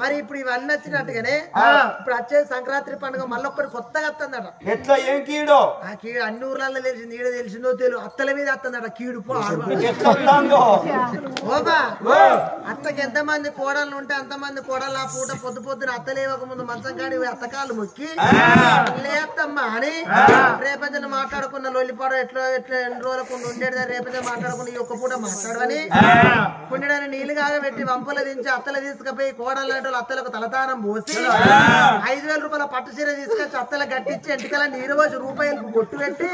మరి ఇప్పుడు ఇవన్నీ వచ్చినట్టుగానే ఇప్పుడు వచ్చే సంక్రాంతి పండుగ మళ్ళొక్కటి కొత్తగా వస్తుందట ఎట్లా ఏం కీడో ఆ కీడు అన్ని ఊర్లలో తెలిసింది ఈడ తెలిసిందో తెలియదు అత్తల మీద వస్తుందట కీడు అత్తకి ఎంతమంది కోడళ్ళు ఉంటే అంతమంది కోడళ్ళు ఆ పూట పొద్దున అత్తలేవక ముందు మంచం కాడి అత్తకాలు మొక్కి లేత్తమ్మా అని రేపంజన మాట్లాడుకున్న లొల్లిపాడు ఎట్లా ఎన్ని రోజులకు ఉండేది రేపంజన మాట్లాడుకున్న ఈ ఒక్క పూట మాట్లాడవని పుణ్యడాన్ని నీళ్లు కాగా పెట్టి వంపలు దించి అత్తలు తీసుకుపోయి కోడలు లాంటి అత్తలకు తలతానం పోసి 5,000 రూపాయల పట్టు చీర తీసుకొచ్చి అత్తలు గట్టించి ఎంటికల నీరు పోసి రూపాయలకు బొట్టు పెట్టి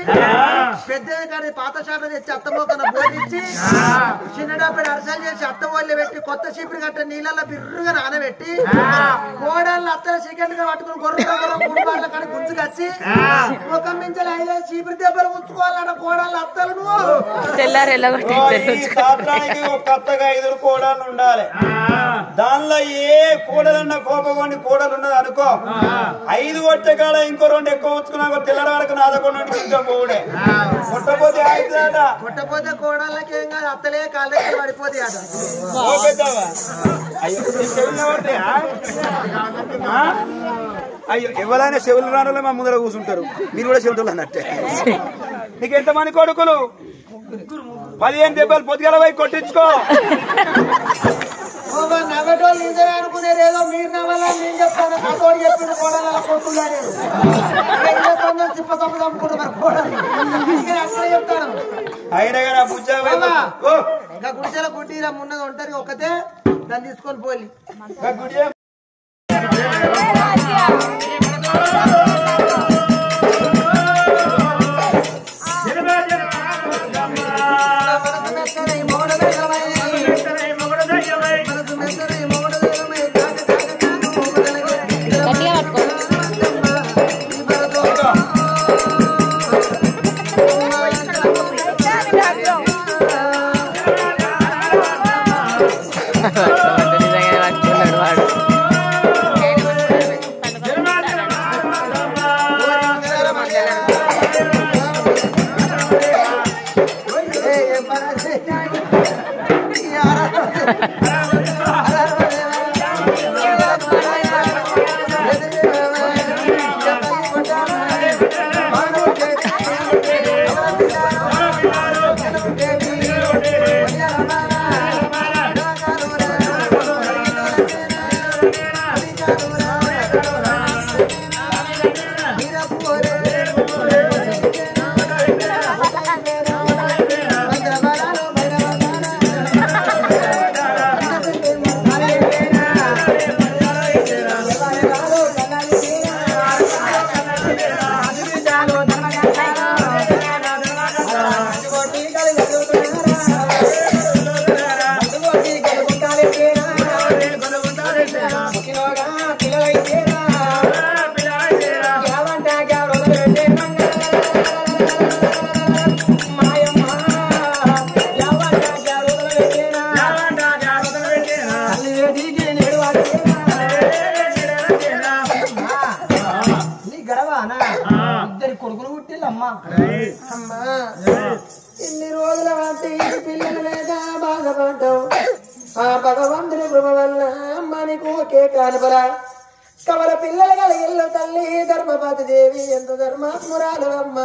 పెద్దది కాడి పాత షాట తెచ్చి అత్త మోకన బోధించి చిన్న డబ్బు అరసలు చేసి అత్త వాళ్ళు పెట్టి కొత్త చీపురు గట్ట నీళ్ళల్లో బిర్రుగా నానబెట్టి కోడళ్ళు అత్తల చికెన్ గా పట్టుకుని గొర్రె 3 బార్ల కాడ గుంజుకొచ్చి ముఖం మించాలి 5 చీపురు దెబ్బలు ఉంచుకోవాలన్న కోడళ్ళు అత్తలను కొత్తగా 5 కోడళ్ళు ఉండాలి దానిలో ఏ కోడలన్న కోపగొండి కోడలు ఉన్నది అనుకో 5 కొట్టే కాడ ఇంకో 2 ఎక్కువ ఉంచుకున్నా తెల్లవారికి నాదకుండా పోడే కొట్టపోతే ఆగుతుందట కొట్టపోతే కోడళ్ళకి ఏం కాదు అత్తలే కాళ్ళ దగ్గర పడిపోతాయి అట అయ్యో ఎవరైనా చెవులు రానులే మా ముందర కూర్చుంటారు మీరు కూడా చెవులు అన్నట్టే నీకు ఎంతమంది కొడుకులు 15 దెబ్బలు పొద్దుగల పోయి కొట్టించుకో నవ్వేటోళ్ళు నిజమే అనుకునేదేదో మీరు నవ్వాలని నేను చెప్తాను నాతోడు చెప్పింది కోడలు కొట్టుగానే చిప్ప సొప్ప చంపుకుంటున్నారు కోడలు అట్లా చెప్తాను ఇంకా గుడిసెల గుడ్డీరా ఉన్నది ఒంటరి ఒక్కతే దాన్ని తీసుకొని పోలి బట్టి పిల్లలు లేక బాధపడ్డావు ఆ భగవంతుని కృప వల్ల మనకు ఒకే కానుపల కవల పిల్లలు కలిగిల్లు తల్లి ధర్మపతి దేవి ఎంత ధర్మాత్మురాలు అమ్మ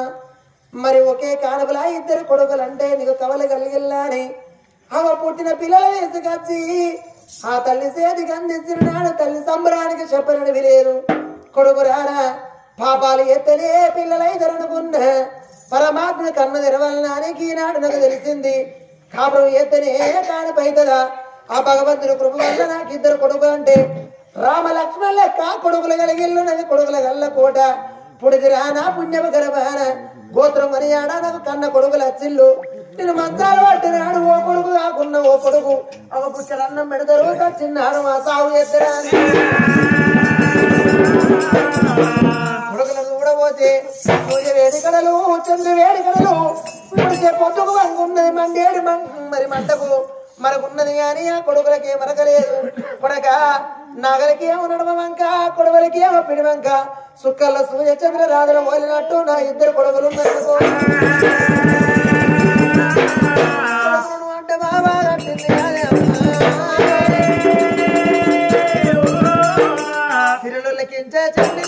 మరి ఒకే కానుపల ఇద్దరు కొడుకులంటే నీకు కవల కలిగిల్లాని అవ పుట్టిన పిల్లల వేసుకొచ్చి ఆ తల్లి చేతికి అందించినాడు తల్లి సంబరానికి చెప్పనని లేదు కొడుకు రారా పాపాలు ఎత్తనే పిల్లలైదరనుకున్న పరమాత్మ కన్ను తెరవలనానికి ఈనాడు నాకు తెలిసింది కాపురం ఎత్తనే కానిపైతదా ఆ భగవంతుని కృప వల్ల నాకు ఇద్దరు కొడుకులు అంటే రామ లక్ష్మణ లెక్క కొడుకులు కలిగిల్లు నది కొడుకుల గల్ల కోట పుడిది రానా పుణ్యమ గర్భాన గోత్రం అని ఆడా నాకు కన్న కొడుకులు అచ్చిల్లు నేను మంత్రాలు పట్టినాడు ఓ కొడుకు కాకున్న ఓ కొడుకు ఒక పుచ్చల అన్నం పెడతారు చిన్నాడు మా సాగు ఎత్తరా కొడుకులను చూడబోతే సూర్య వేడికడలు చంద్ర వేడికడలు పుడిచే పొద్దుకు వంగున్నది మండేడు మరి మంటకు మనకున్నది కానీ ఆ కొడుకులకి మరకలేదు కొడక నగలకి ఏమో నడమ వంక కొడుకులకి ఏమో పిడి వంక సుక్కల్లో సూర్య చంద్ర రాజులు పోలినట్టు నా ఇద్దరు కొడుకులు అంటే బాబా కట్టింది కానీ తిరులకించే చండి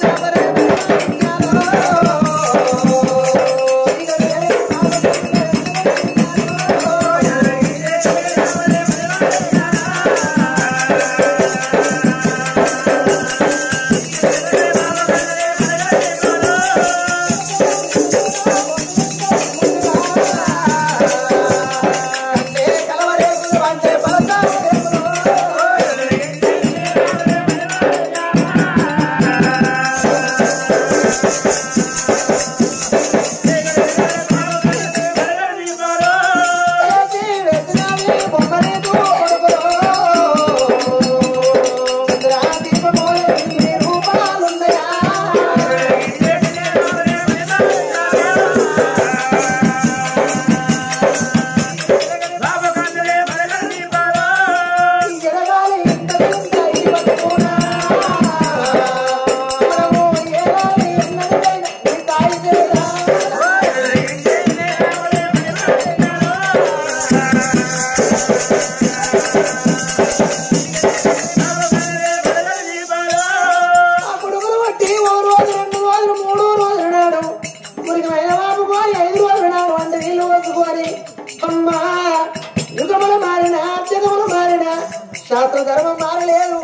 శాస్త్ర ధర్మం మారలేదు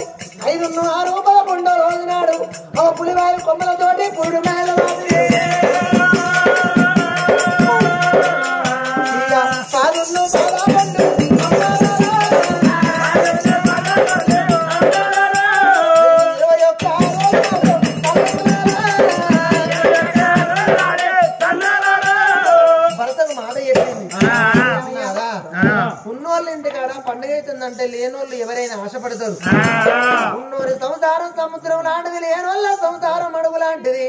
5 రూపాయల రోజు నాడు ఆ పులివారి కొమ్మలతోటి పురుడు మేళ భరతకు మాట చెప్పింది ఉన్నోళ్ళు ఇంటికాడ పండుగ అవుతుందంటే లేనోళ్ళు ఎవరైనా ఆశపడతారు ఉన్నోరి సంసారం సముద్రం లాంటిది లేనోళ్ళ సంసారం అడుగు లాంటిది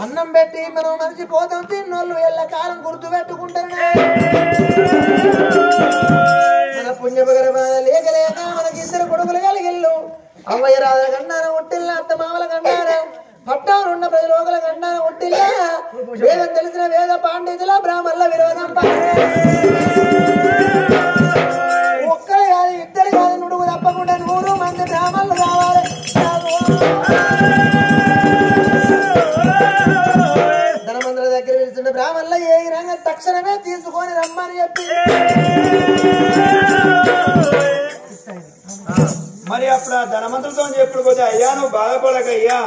అన్నం పెట్టి మనం మర్చిపోతాం తిన్నోళ్ళు ఎల్లకాలం గుర్తు పెట్టుకుంటారు మన పుణ్యపగర లేక లేక మనకి ఇద్దరు కొడుకులు కలిగిల్లు అవ్వయ్య రాజుల గండాన ఒట్టిల్ల అత్త మామల గండాన పట్టాలు ఉన్న ప్రజలోకల గండాన ఒట్టిల్ల వేదం తెలిసిన వేద పాండితుల బ్రాహ్మణుల విరోధం ఒక్కరు కాదు ఇద్దరు కాదు నుడుగు తప్పకుండా 100 మంది బ్రాహ్మణులు కావాలి ధనమందుల దగ్గర పిలుచున్న బ్రాహ్మణులు ఏ రంగం తక్షణమే తీసుకొని రమ్మని చెప్పి మరి అప్పుడు ధనమంతులతో చెప్పుడు పోతే అయ్యా నువ్వు బాధపడకయ్యా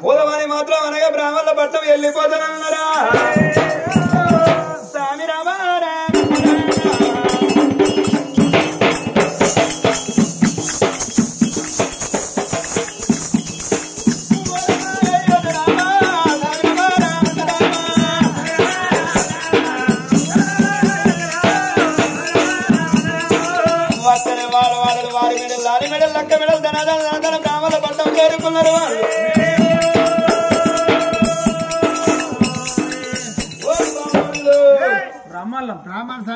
పోదమని మాత్రం అనగా బ్రాహ్మణుల పట్టం వెళ్ళిపోతానన్నారా స్వామి రామారా వారి మెడల్ లారీ మెడల్ లక్క మెడల్ ధనధన బ్రాహ్మణుల పట్టం చేరుకున్నారు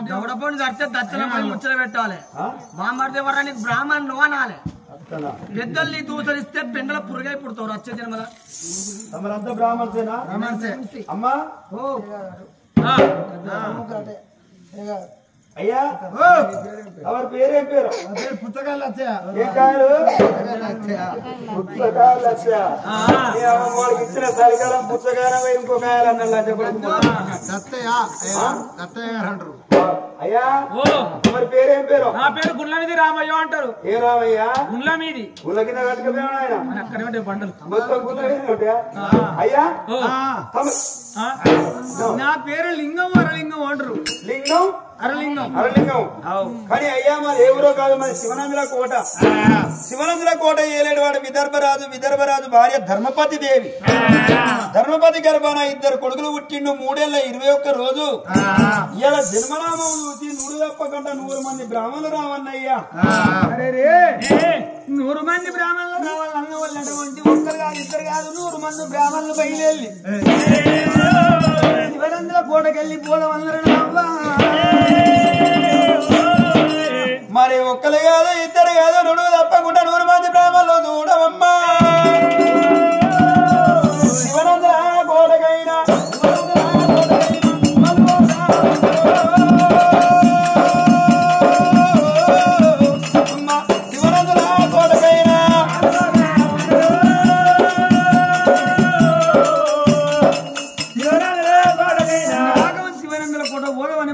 దౌడపోని కడితే దచ్చల ముచ్చట పెట్టాలి బామ్మడితే వర నీకు బ్రాహ్మణులు అనాలి పెద్దల్ని దూసరిస్తే పెండల పురుగై పుడతారు వచ్చే జన్మల తమరంతా బ్రాహ్మణ్సేనా అమ్మా అయ్యా ఎవరి పేరేం పేరు పుస్తకాలు వచ్చాయా ఏ కాయలు పుచ్చకాయలు వచ్చా వాళ్ళకి ఇచ్చిన సరికాలం పుచ్చకాయలు ఇంకో కాయలు అన్న దత్తయ్య దత్తయ్య గారు అంటారు అయ్యా మరి పేరేం పేరు నా పేరు గుండ్లమీది రామయ్య అంటారు ఏ రామయ్య గుండ్లమీది గుళ్ళ కింద కట్టుకుపోయాడు ఆయన అక్కడే ఉంటే బండలు మొత్తం గుళ్ళ మీద ఉంటాయా అయ్యా నా పేరు లింగం అరలింగం అంటారు లింగం అరలింగం అరలింగం కానీ అయ్యా మరి ఎవరో కాదు మరి శివనందుల కోట శివనందుల కోట ఏలేడు వాడు విదర్భరాజు భార్య ధర్మపతి దేవి ధర్మపతి గర్భాన 2 కొడుకులు పుట్టిండు 3 ఏళ్ల 21 రోజు ఇలా జన్మనామం చూసి 100 తప్పకుండా 100 మంది బ్రాహ్మణులు రావన్నయ్యా అరే రే 100 మంది బ్రాహ్మణులు రావాలన్న వాళ్ళు అటువంటి ఒక్కరు కాదు 2 కాదు 100 మంది బ్రాహ్మణులు బయలుదేరి శివనందుల కోటకెళ్ళి పోదామన్నారు మరి ఒక్కరు కాదు 2 కాదు 100 తప్పకుండా 100 మంది బ్రాహ్మణులు చూడవమ్మా శివనందుల కోటకైనా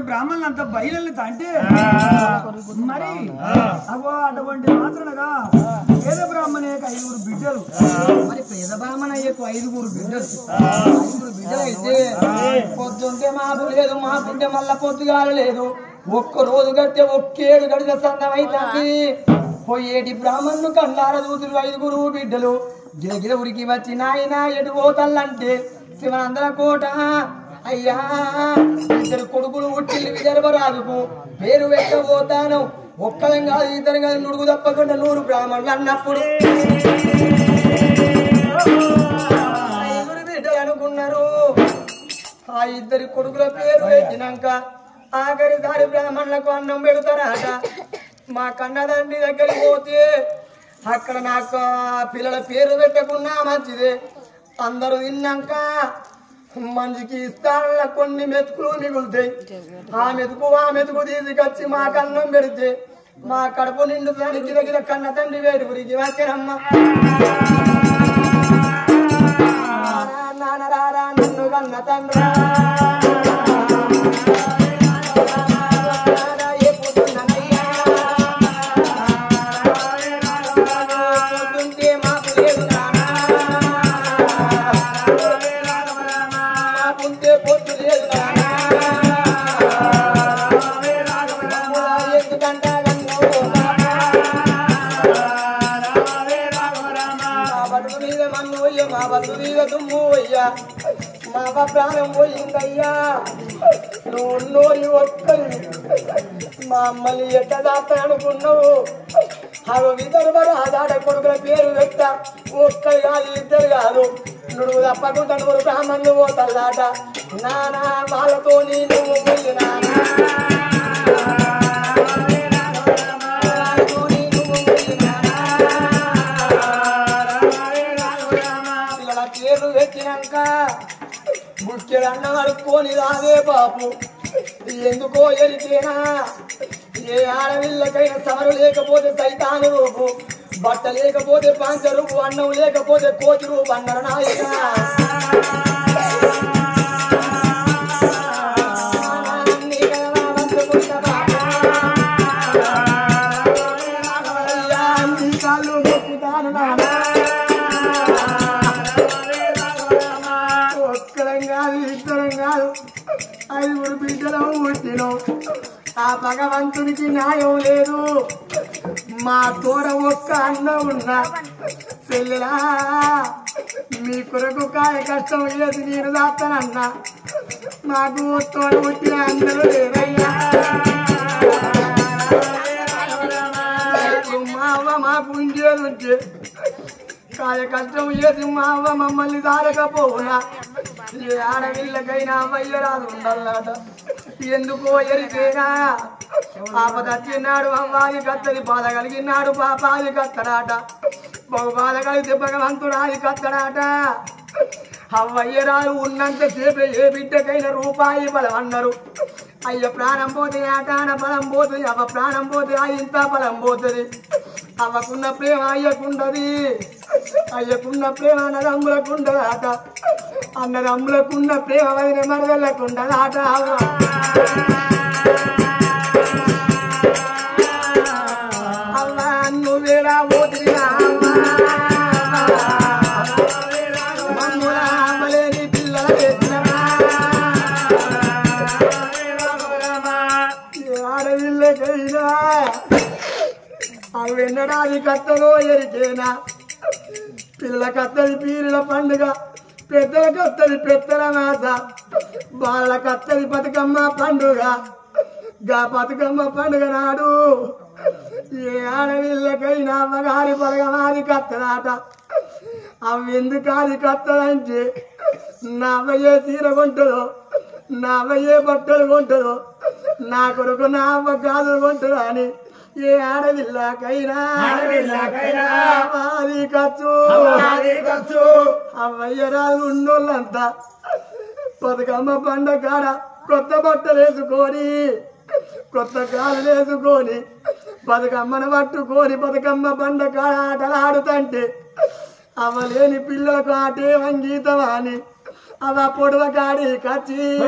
బ్రాహ్మణులంతా బయలు అంటే మరి అగో అటువంటి మాత్రనగా పేద బ్రాహ్మణయ్యకు 5 బిడ్డలు మరి పేద బ్రాహ్మణయ్యకు 5 బిడ్డలు 5 బిడ్డలు అయితే పొద్దుంటే మాకు లేదు మాకుంటే మళ్ళా పొద్దుగాల లేదు ఒక్క రోజు గడితే 7 గడిత సందమైతే పోయేటి బ్రాహ్మణులు కన్నార దూతులు 5 బిడ్డలు గిరగిర ఉరికి వచ్చి నాయన ఎటు పోతల్లంటే శివనందల కోట అయ్యా 2 కొడుకులు ఉట్టిల్లు విదర్భరాజుకు పేరు పెట్టబోతాను ఒక్కలం కాదు 2 కాదు 100 తప్పకుండా 100 బ్రాహ్మణులు అన్నప్పుడు 5 బిడ్డలు అనుకున్నారు ఆ 2 కొడుకుల పేరు పెట్టినాక ఆఖరిసారి బ్రాహ్మణులకు అన్నం పెడతారట మా కన్నదండ్రి దగ్గరికి పోతే అక్కడ నాకు పిల్లల పేరు పెట్టకున్నా మంచిదే అందరూ తిన్నాక మంచికి ఇస్తాళ్ళ కొన్ని మెతుకులు మిగులుతాయి ఆ మెతుకు తీసుకొచ్చి మా కన్నం పెడితే మా కడుపు నిండుతాని గిరగిర కన్న తండ్రి వేడి గురికి వచ్చారమ్మ నాన్నరారా నన్ను కన్న తండ్రి మా ప్రాణం పోయిందయ్యా నువ్వు ఒక్కరి మా అమ్మని ఎట్ట దాస్తా అనుకున్నావు అవి విదర్భరాజాడ కొడుకుల పేరు పెట్ట ఒక్కరు కాదు 2 కాదు నువ్వు తప్పకుండా 100 బ్రాహ్మణులు పోతల్లాట నానా వాళ్ళతో నువ్వు పోయి నానా పేరు పెట్టినాక ముఖ్యుడు అన్నం అడుక్కొని రాదే బాపు ఎందుకో ఎరికేనా ఏ ఆడవిళ్ళకైనా సమరు లేకపోతే సైతాను రూపు బట్ట లేకపోతే పంచ రూపు అన్నం లేకపోతే కోతి రూపు అన్నారు నాయన కాళ్ళు మొక్కుతాను నానా ఒక్కరం కాదు 2 కాదు 5 బిడ్డలు పుట్టిను ఆ భగవంతునికి న్యాయం లేదు మా తోడ ఒక్క అన్న ఉన్నా చెల్లెలా మీ కొరకు కాయ కష్టం లేదు నేను దాస్తానన్నా మాకు తోడ పుట్టిన అందరూ లేరయ్యా మా అవ్వ మాకు ఇండియా నుంచి కాయ కష్టం చేసి మా అవ్వ మమ్మల్ని దారకపోవునా ఏ ఆడవిళ్ళకైనా అవ్వయ్యరాదు ఉండాలట ఎందుకో ఎరికేనా ఆపద వచ్చినాడు అమ్మాయి కత్తది బాధ కలిగినాడు పాపాది కత్తడాట బహు బాధ కలిగితే భగవంతుడు ఆది కత్తడాట అవ్వయ్యరాలు ఉన్నంత సేపే ఏ బిడ్డకైనా రూపాయి బలం అన్నారు అయ్య ప్రాణం పోతే ఆటాన బలం పోతుంది అవ్వ ప్రాణం పోతే ఇంత బలం పోతుంది అవ్వకున్న ప్రేమ అయ్యకుండది అయ్యకున్న ప్రేమ అన్నదమ్ములకుండదాట అన్నదమ్ములకున్న ప్రేమ వదిన మరదళ్ళకుండదాట అవ్వ నువ్వేడా పోతున్నా మమ్ములేని పిల్లల ఆడవిల్లకైనా అవి వినడానికి కత్తలో ఎరికేనా పిల్ల కత్తది పీరిల పండుగ పెద్దల కత్తది పెద్దల మాస వాళ్ళ కత్తది బతుకమ్మ పండుగ గా బతుకమ్మ పండుగ నాడు ఏ ఆడవిల్లకైనా అమ్మగారి పరగమాది కత్తదాట అవి ఎందుకు అది కత్తదంటే నా అవ్వయ్యే చీర కొంటదో నా అవ్వయ్యే బట్టలు కొంటదో నా కొడుకు నా అవ్వ గాజులు కొంటదో అని ఏ ఆడవిల్లకైనా అది ఖర్చు అవ్వయ్య రాజు ఉన్నోళ్ళంతా బతుకమ్మ పండుగ కాడ కొత్త బట్టలు వేసుకొని కొత్త కాలు వేసుకొని బతుకమ్మను పట్టుకొని బతుకమ్మ పండుగ కాడ ఆటలు ఆడుతంటే అవలేని పిల్లలకు ఆటే వంగీతమా అని అవ పొడవ కాడి కచ్చి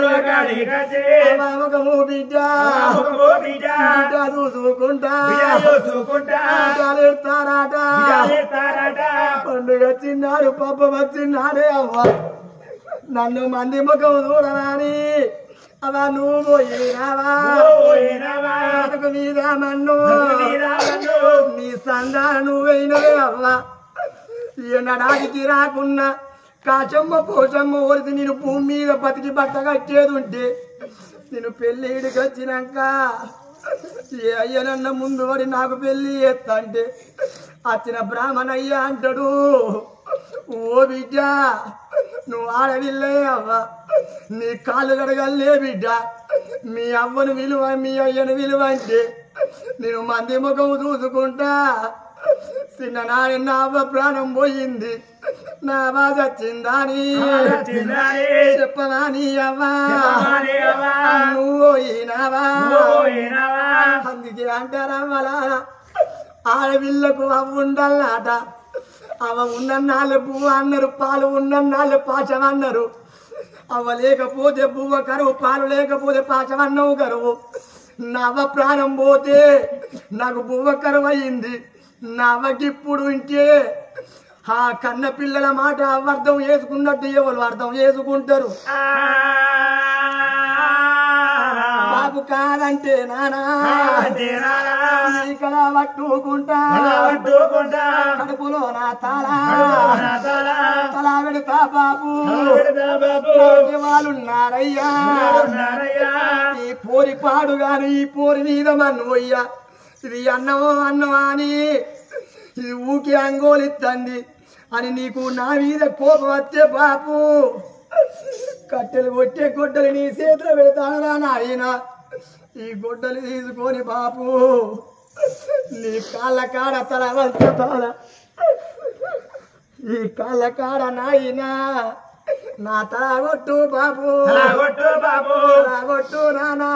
ముఖము బిడ్డ చూసుకుంటా ఎడతారాట పండుగ వచ్చిన్నాడు పప్ప వచ్చిన్నాడే అవ్వ నన్ను మంది ముఖం చూడవాని అవ నువ్వు పోయినావా మీద మన్ను నీ సందాన నువ్వైనవే అవ్వ ఈనాడికి రాకున్నా కాచమ్మ పోచమ్మ ఓడితే నేను భూమి మీద బతికి బట్ట కట్టేది ఉంటే నేను పెళ్ళిడికి వచ్చినాక ఏ అయ్యనన్న ముందు పడి నాకు పెళ్ళి చేస్తా అంటే వచ్చిన బ్రాహ్మణయ్య అంటాడు ఓ బిడ్డ నువ్వు ఆడవిల్లే అవ్వ నీ కాళ్ళు కడగలే బిడ్డ మీ అవ్వను విలువ మీ అయ్యను విలువ అంటే నేను మంది ముఖం చూసుకుంటా చిన్ననాడు నా అవ్వ ప్రాణం పోయింది నా బాధ వచ్చిందని చెప్పవా నీ అవ్వా నువ్వు పోయినావా అందుకే అంటారవ్వలా ఆడపిల్లకు అవ్వ ఉండాలట అవ ఉన్నన్నాళ్ళు పువ్వు అన్నారు పాలు ఉన్నన్నాళ్ళు పాచం అన్నారు అవ్వ లేకపోతే పువ్వ కరువు పాలు లేకపోతే పాచం అన్నవు కరువు నా అవ్వ ప్రాణం పోతే నాకు పువ్వ కరువు అయింది నా అవ్వకిప్పుడు ఇంటే ఆ కన్న పిల్లల మాట అర్థం చేసుకున్నట్టు ఎవరు అర్థం చేసుకుంటారు బాబు కాదంటే నానా ఇక్కడ పట్టుకుంటా కడుపులో నా తలా పెడతా బాబు వాళ్ళున్నారయ్యా ఈ పోరి పాడు గాని ఈ పోరి మీద మన్ను పోయ్యా ఇది అన్నమో అన్నమా అని ఇది ఊకి అంగోలిత్తంది అని నీకు నా మీద కోపం వచ్చే బాపు కట్టెలు కొట్టే గొడ్డలు నీ చేతిలో పెడతానరా నాయన ఈ గొడ్డలు తీసుకొని బాపు నీ కాళ్ళ కాడ తల వంచుతాన ఈ కాళ్ళ కాడ నాయనా నా తలగొట్టు బాబు తలగొట్టు నానా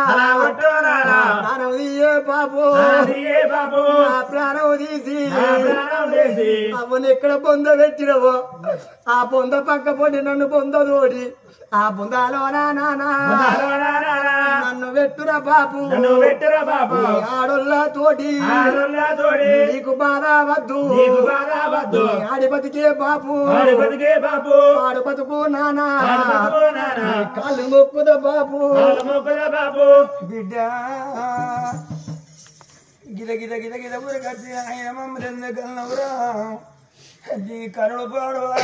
ప్రాణం తీయే బాబు నా ప్రాణం తీసి అవును ఎక్కడ బొంద పెట్టినవో ఆ బొంద పక్క పొడి నన్ను బొంద తోడి ఆ బొందాలో నానా నన్ను పెట్టురా బాబు ఆడోళ్ళ తోటి నీకు బాధ వద్దు ఆడి బతికే బాబు ఆడు బతుకు నానా కాళ్ళు మొక్కుదా బాబు బిడ్డ గిద గిద గిద గిద ఊరకచ్చి ఆయన మమ్మల్ని కన్నవురా నీ కరుడు పాడువా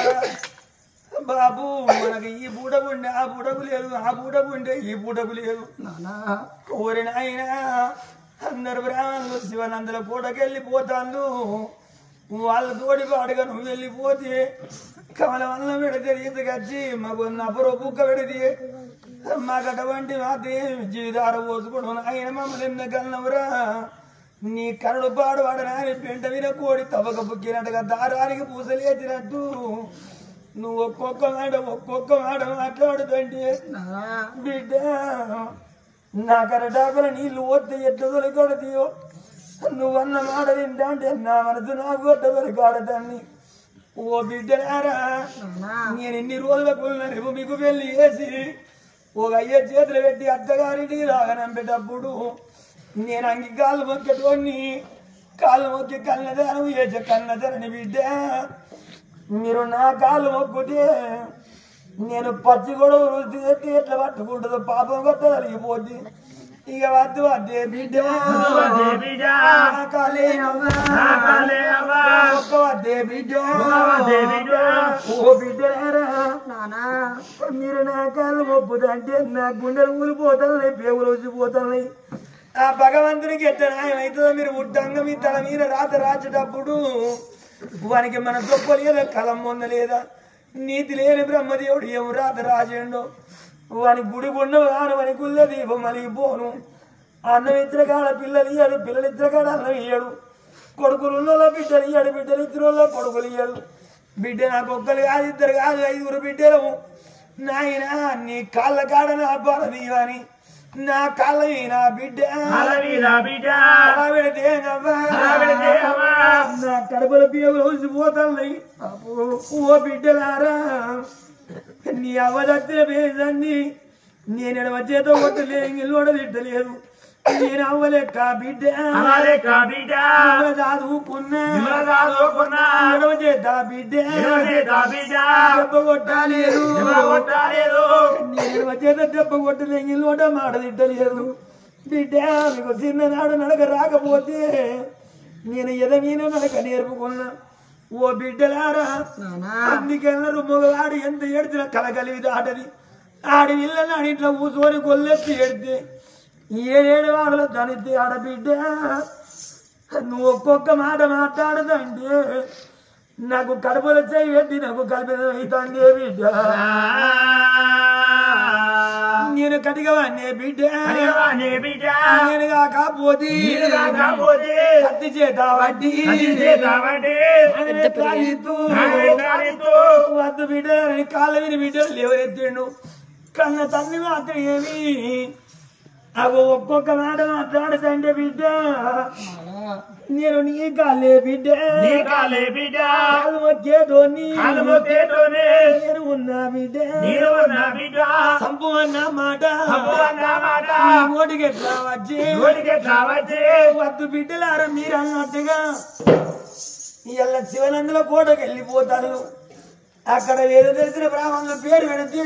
బాబు మనకి ఈ పూటకు ఉండే ఆ పూటకు లేదు ఆ పూటకు ఉండే ఈ పూటకు లేదు ఊరిన ఆయన అందరు బ్రాహ్మణులు శివనందుల పూటకెళ్ళిపోతాను వాళ్ళ తోడి పాడుగా నువ్వు వెళ్ళిపోతే కమలం అన్నం పెడితే ఈతకొచ్చి మాకు నపరో కుక్క పెడితే మాకు అటువంటి మాతే జీవితార పోసుకోవడం ఆయన మమ్మల్ని ఎందుకన్నవరా నీ కరుడు పాడు వాడని పెంట మీద కోడి తవ్వక బుక్కినట్టుగా దారానికి పూసలేచినట్టు నువ్వు ఒక్కొక్క మాట మాట్లాడుతుంటే బిడ్డ నా కరటాకుల నీళ్లు వద్ద ఎట్ట తొలికొడతీయో నువ్వన్న మాట వింటే నా మనసు నాకు కొట్ట తొలికాడతాన్ని ఓ బిడ్డలారా నేను ఎన్ని రోజులకు రేపు మీకు పెళ్లి చేసి ఒక అయ్యే చేతులు పెట్టి అత్తగారికి రాగనంపేటప్పుడు నేను అంగి కాళ్ళు మొక్కటోని కాళ్ళు మొక్కి కన్నదానం వేసే కన్నదరని బిడ్డ మీరు నా కాళ్ళు మొక్కుతే నేను పచ్చి గొడవ రుచి ఎట్టి ఎట్లా పట్టుకుంటుందో పాపం కొట్ట జరిగిపోద్ది ఇక వద్దు వద్దే బిడ్డ వద్దే బిడ్డ ఓ బిడ్డలారా మీరు నా కాళ్ళు మొప్పుదంటే నా గుండెలు ఊలిపోతున్నాయి పేగులు వచ్చిపోతున్నాయి ఆ భగవంతునికి ఎట్ట న్యాయం అవుతుందో మీరు ఉడ్డంగా మీ తల మీద రాత రాచేటప్పుడు వానికి మన గొప్ప లేదా కలం పొందలేదా నీతి లేని బ్రహ్మదేవుడు ఏము రాత రాజేండు వాని గుడి గుండవు వాని గుళ్ళ దీపం మలిగిపోను అన్నం ఇద్దరు కాడ పిల్లలు ఇయ్యాడు పిల్లలు ఇద్దరు కాడ అన్నం ఇయ్యాడు కొడుకులు బిడ్డలు ఇయ్యాడు బిడ్డలు ఇద్దరు కొడుకులు ఇయ్యాడు బిడ్డ నాకు ఒక్కరు కాదు ఇద్దరు కాదు 5 బిడ్డలు నాయన నీ కాళ్ళ కాడ నా బాలది అని నా కాళ్ళ నా బిడ్డ నా కడుపుల పేగులు ఊసిపోతున్నాయి ఓ బిడ్డలారా నీ అవ్వదత్తిన పేదండి నేను వచ్చేతో కొట్టలే ఇల్లు తిట్టలేదు నేను అవ్వలేక బిడ్డ చదువుకున్నా చేద్దా బిడ్డ దెబ్బ కొట్టాలేదు నేను వచ్చేతో దెబ్బ కొట్టలే ఇల్లు మాట తిట్టలేదు బిడ్డ మీకు చిన్ననాడు నడక రాకపోతే నేను ఎదమీన నడక నేర్పుకున్నా ఓ బిడ్డలారా అందుకెళ్ళరు మొగలాడు ఎంత ఏడిచిన కలగలివి దాటది ఆడి విల్లని ఆడింట్లో కూర్చొని కొల్లెత్తి ఏడితే 7 వాడలు తనితే ఆడబిడ్డ నువ్వు ఒక్కొక్క మాట మాట్లాడదంటే నాకు కడుపులో చేయి పెట్టి నాకు కల్పితండి బిడ్డ నేను కటిగవాన్నే బిడ్డ నేను కాకపోతే కత్తి చేత వడ్డీ వద్దు బిడ్డ కాళ్ళ విని బిడ్డలు లేవరెత్తిండు కన్న తల్లి మాత్రం ఏమి అవి ఒక్కొక్క మాట మాట్లాడతంటే బిడ్డ నేను నీ కాలే బిడ్డ నేను ఉన్నా బిడ్డ సంపూర్ణ మాట ఓటికెట్లా వచ్చి వద్దు బిడ్డలారా మీరు అన్నట్టుగా ఇలా శివనందుల కోటకి వెళ్ళిపోతారు అక్కడ వేరే తెలిసిన బ్రాహ్మణుల పేరు పెడితే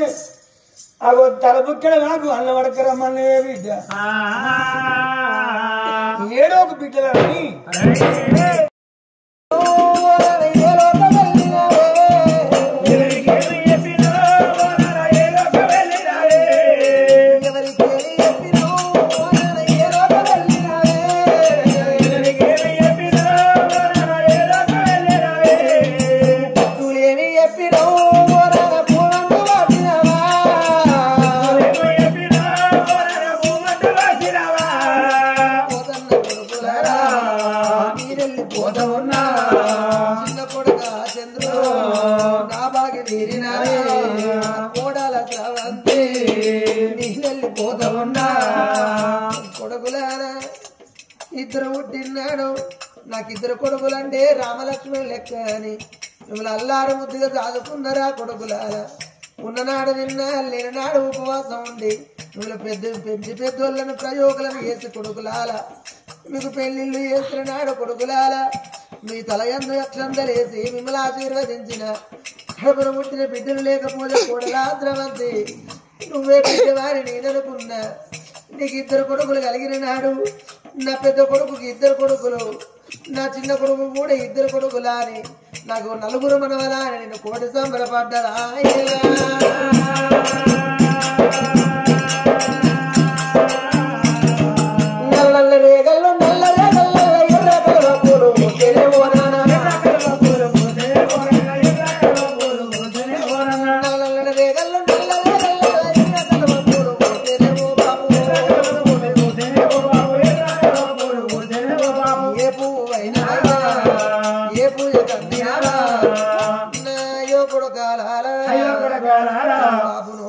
అగో తలబుక్కడ నాకు అన్న వడకరమ్మనే బిడ్డ 7వ బిడ్డలని ఇద్దరు పుట్టినాడు నాకు 2 కొడుకులంటే రామలక్ష్మణులు లెక్క అని మిమ్మల్ని అల్లారు ముద్దుగా చదువుకున్నారా కొడుకులారా ఉన్ననాడు నిన్న లేనినాడు ఉపవాసం ఉండి మిమ్మల్ని పెంచి పెద్దోళ్ళను ప్రయోగాలను చేసి కొడుకులాల మీకు పెళ్లిళ్ళు చేస్తున్నాడు కొడుకులాల మీ తలయందు అక్షంతలేసి మిమ్మల్ని ఆశీర్వదించిన కడుపున పుట్టిన బిడ్డలు లేకపోతే కొడలాద్రవంతి నువ్వే బిడ్డవారి నేననుకున్నా నీకు 2 కొడుకులు కలిగిన నాడు నా పెద్ద కొడుకుకి 2 కొడుకులు నా చిన్న కొడుకు కూడా 2 కొడుకులా అని నాకు 4 మనవలా అని నేను కోటి సంబరపడ్డరా నల్ల రేగల్లో నల్ల రేగల్లో ఎర్ర కలవ పూలు ముద్దెనే ఓనానా నల్ల రేగల్లో నల్ల రేగల్లో ఎర్ర కలవ పూలు ముద్దెనే ఓ బాబు ఏ పువ్వైనా ఏ పూజ కన్నినా నా యో కొడుకాల బాబును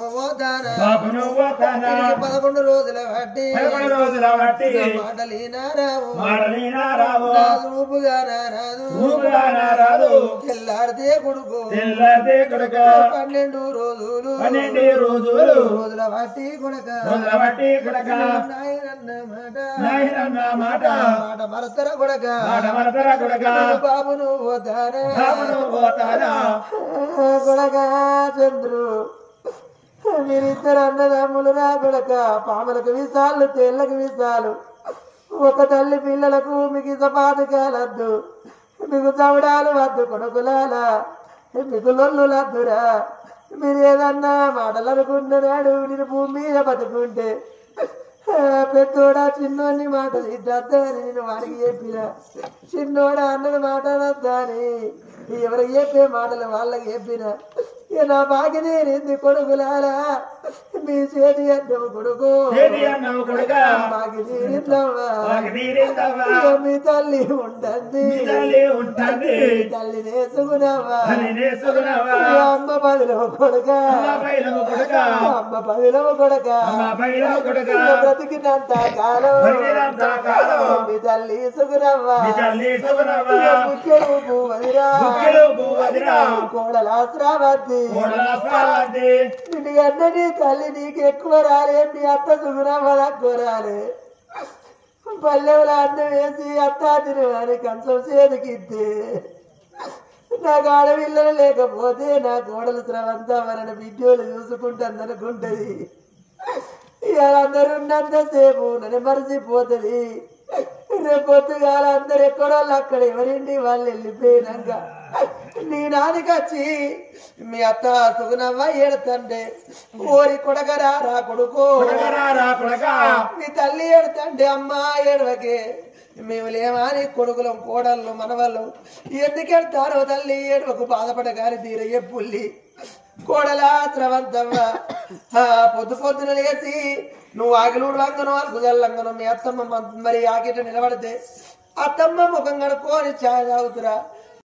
బట్టి రోజుల బట్టి మాటలీనా రావు రూపుగా రాదు తెల్లారితే కొడుకు 12 రోజుల బట్టి కొడక నాయనన్న మాట మరతర కొడక బాబును పోతారా కొడక చంద్రు మీరిద్దరు అన్నదమ్ములు రా కొడక పాములకు విసాలు తేళ్లకు విసాలు ఒక తల్లి పిల్లలకు మీకు సపాతకాలద్దు మీకు చవడాలు వద్దు కొడుకులాలా మీకు లొల్లులద్దురా మీరు ఏదన్నా మాటలు అనుకుంటున్నాడు నేను భూమి మీద బతుకుంటే పెద్దోడా చిన్నోని మాటలు ఇద్దద్దని నేను వాడికి చెప్పిన చిన్నోడా అన్నది మాట్లాడద్దని ఎవరికి చెప్పే మాటలు వాళ్ళకి చెప్పిన నా బాకి నేరింది కొడుకులారా మీ చేతి అద్దము కొడుకు బాకి తీరిందవ్వా మీ తల్లి ఉంటుంది తల్లి నేసుకున్నావా అమ్మ పదిలవ కొడుక అమ్మ పదిలవ కొడుక బ్రతికినంత కాలం మీ తల్లి సుగునవ్వా ముఖ్యము భూవదిరా కోడలా శ్రావతి నిన్ను తల్లి నీకు ఎక్కువ రాలే మీ అత్త సుగునవ్వ తక్కువ రాలే పల్లెవుల అన్నం వేసి అత్తా తినవాని కంచం చేతికిద్దే నాకు ఆడపిల్లలు లేకపోతే నా కోడలు శ్రవంతా మన బిడ్డోలు చూసుకుంటుందనుకుంటది అందరు ఉన్నంతసేపు నన్ను మరిచిపోతుంది రేపు పొద్దుగాల అందరు ఎక్కడోళ్ళు అక్కడ ఎవరింటి వాళ్ళు వెళ్ళిపోయినాక నీ నాన్నకొచ్చి మీ అత్త సుగునవ్వ ఏడుతంటే ఓరి కొడగరా రా కొడుకో మీ తల్లి ఏడుతంటే అమ్మా ఏడవకే మేము లేమాని కొడుకులం కోడళ్ళు మనవాళ్ళు ఎందుకెళ్తారో తల్లి ఏడవకు బాధపడగాని తీరయ్యే పుల్లి కోడలా శ్రవంతవ్వ పొద్దున లేచి నువ్వు ఆగిలూడు వంగను అల్గుదల్లంగను మీ అత్తమ్మ మరి ఆకిట నిలబడితే అత్తమ్మ ముఖం కడుక్కొని ఛాయ్ తాగుతురా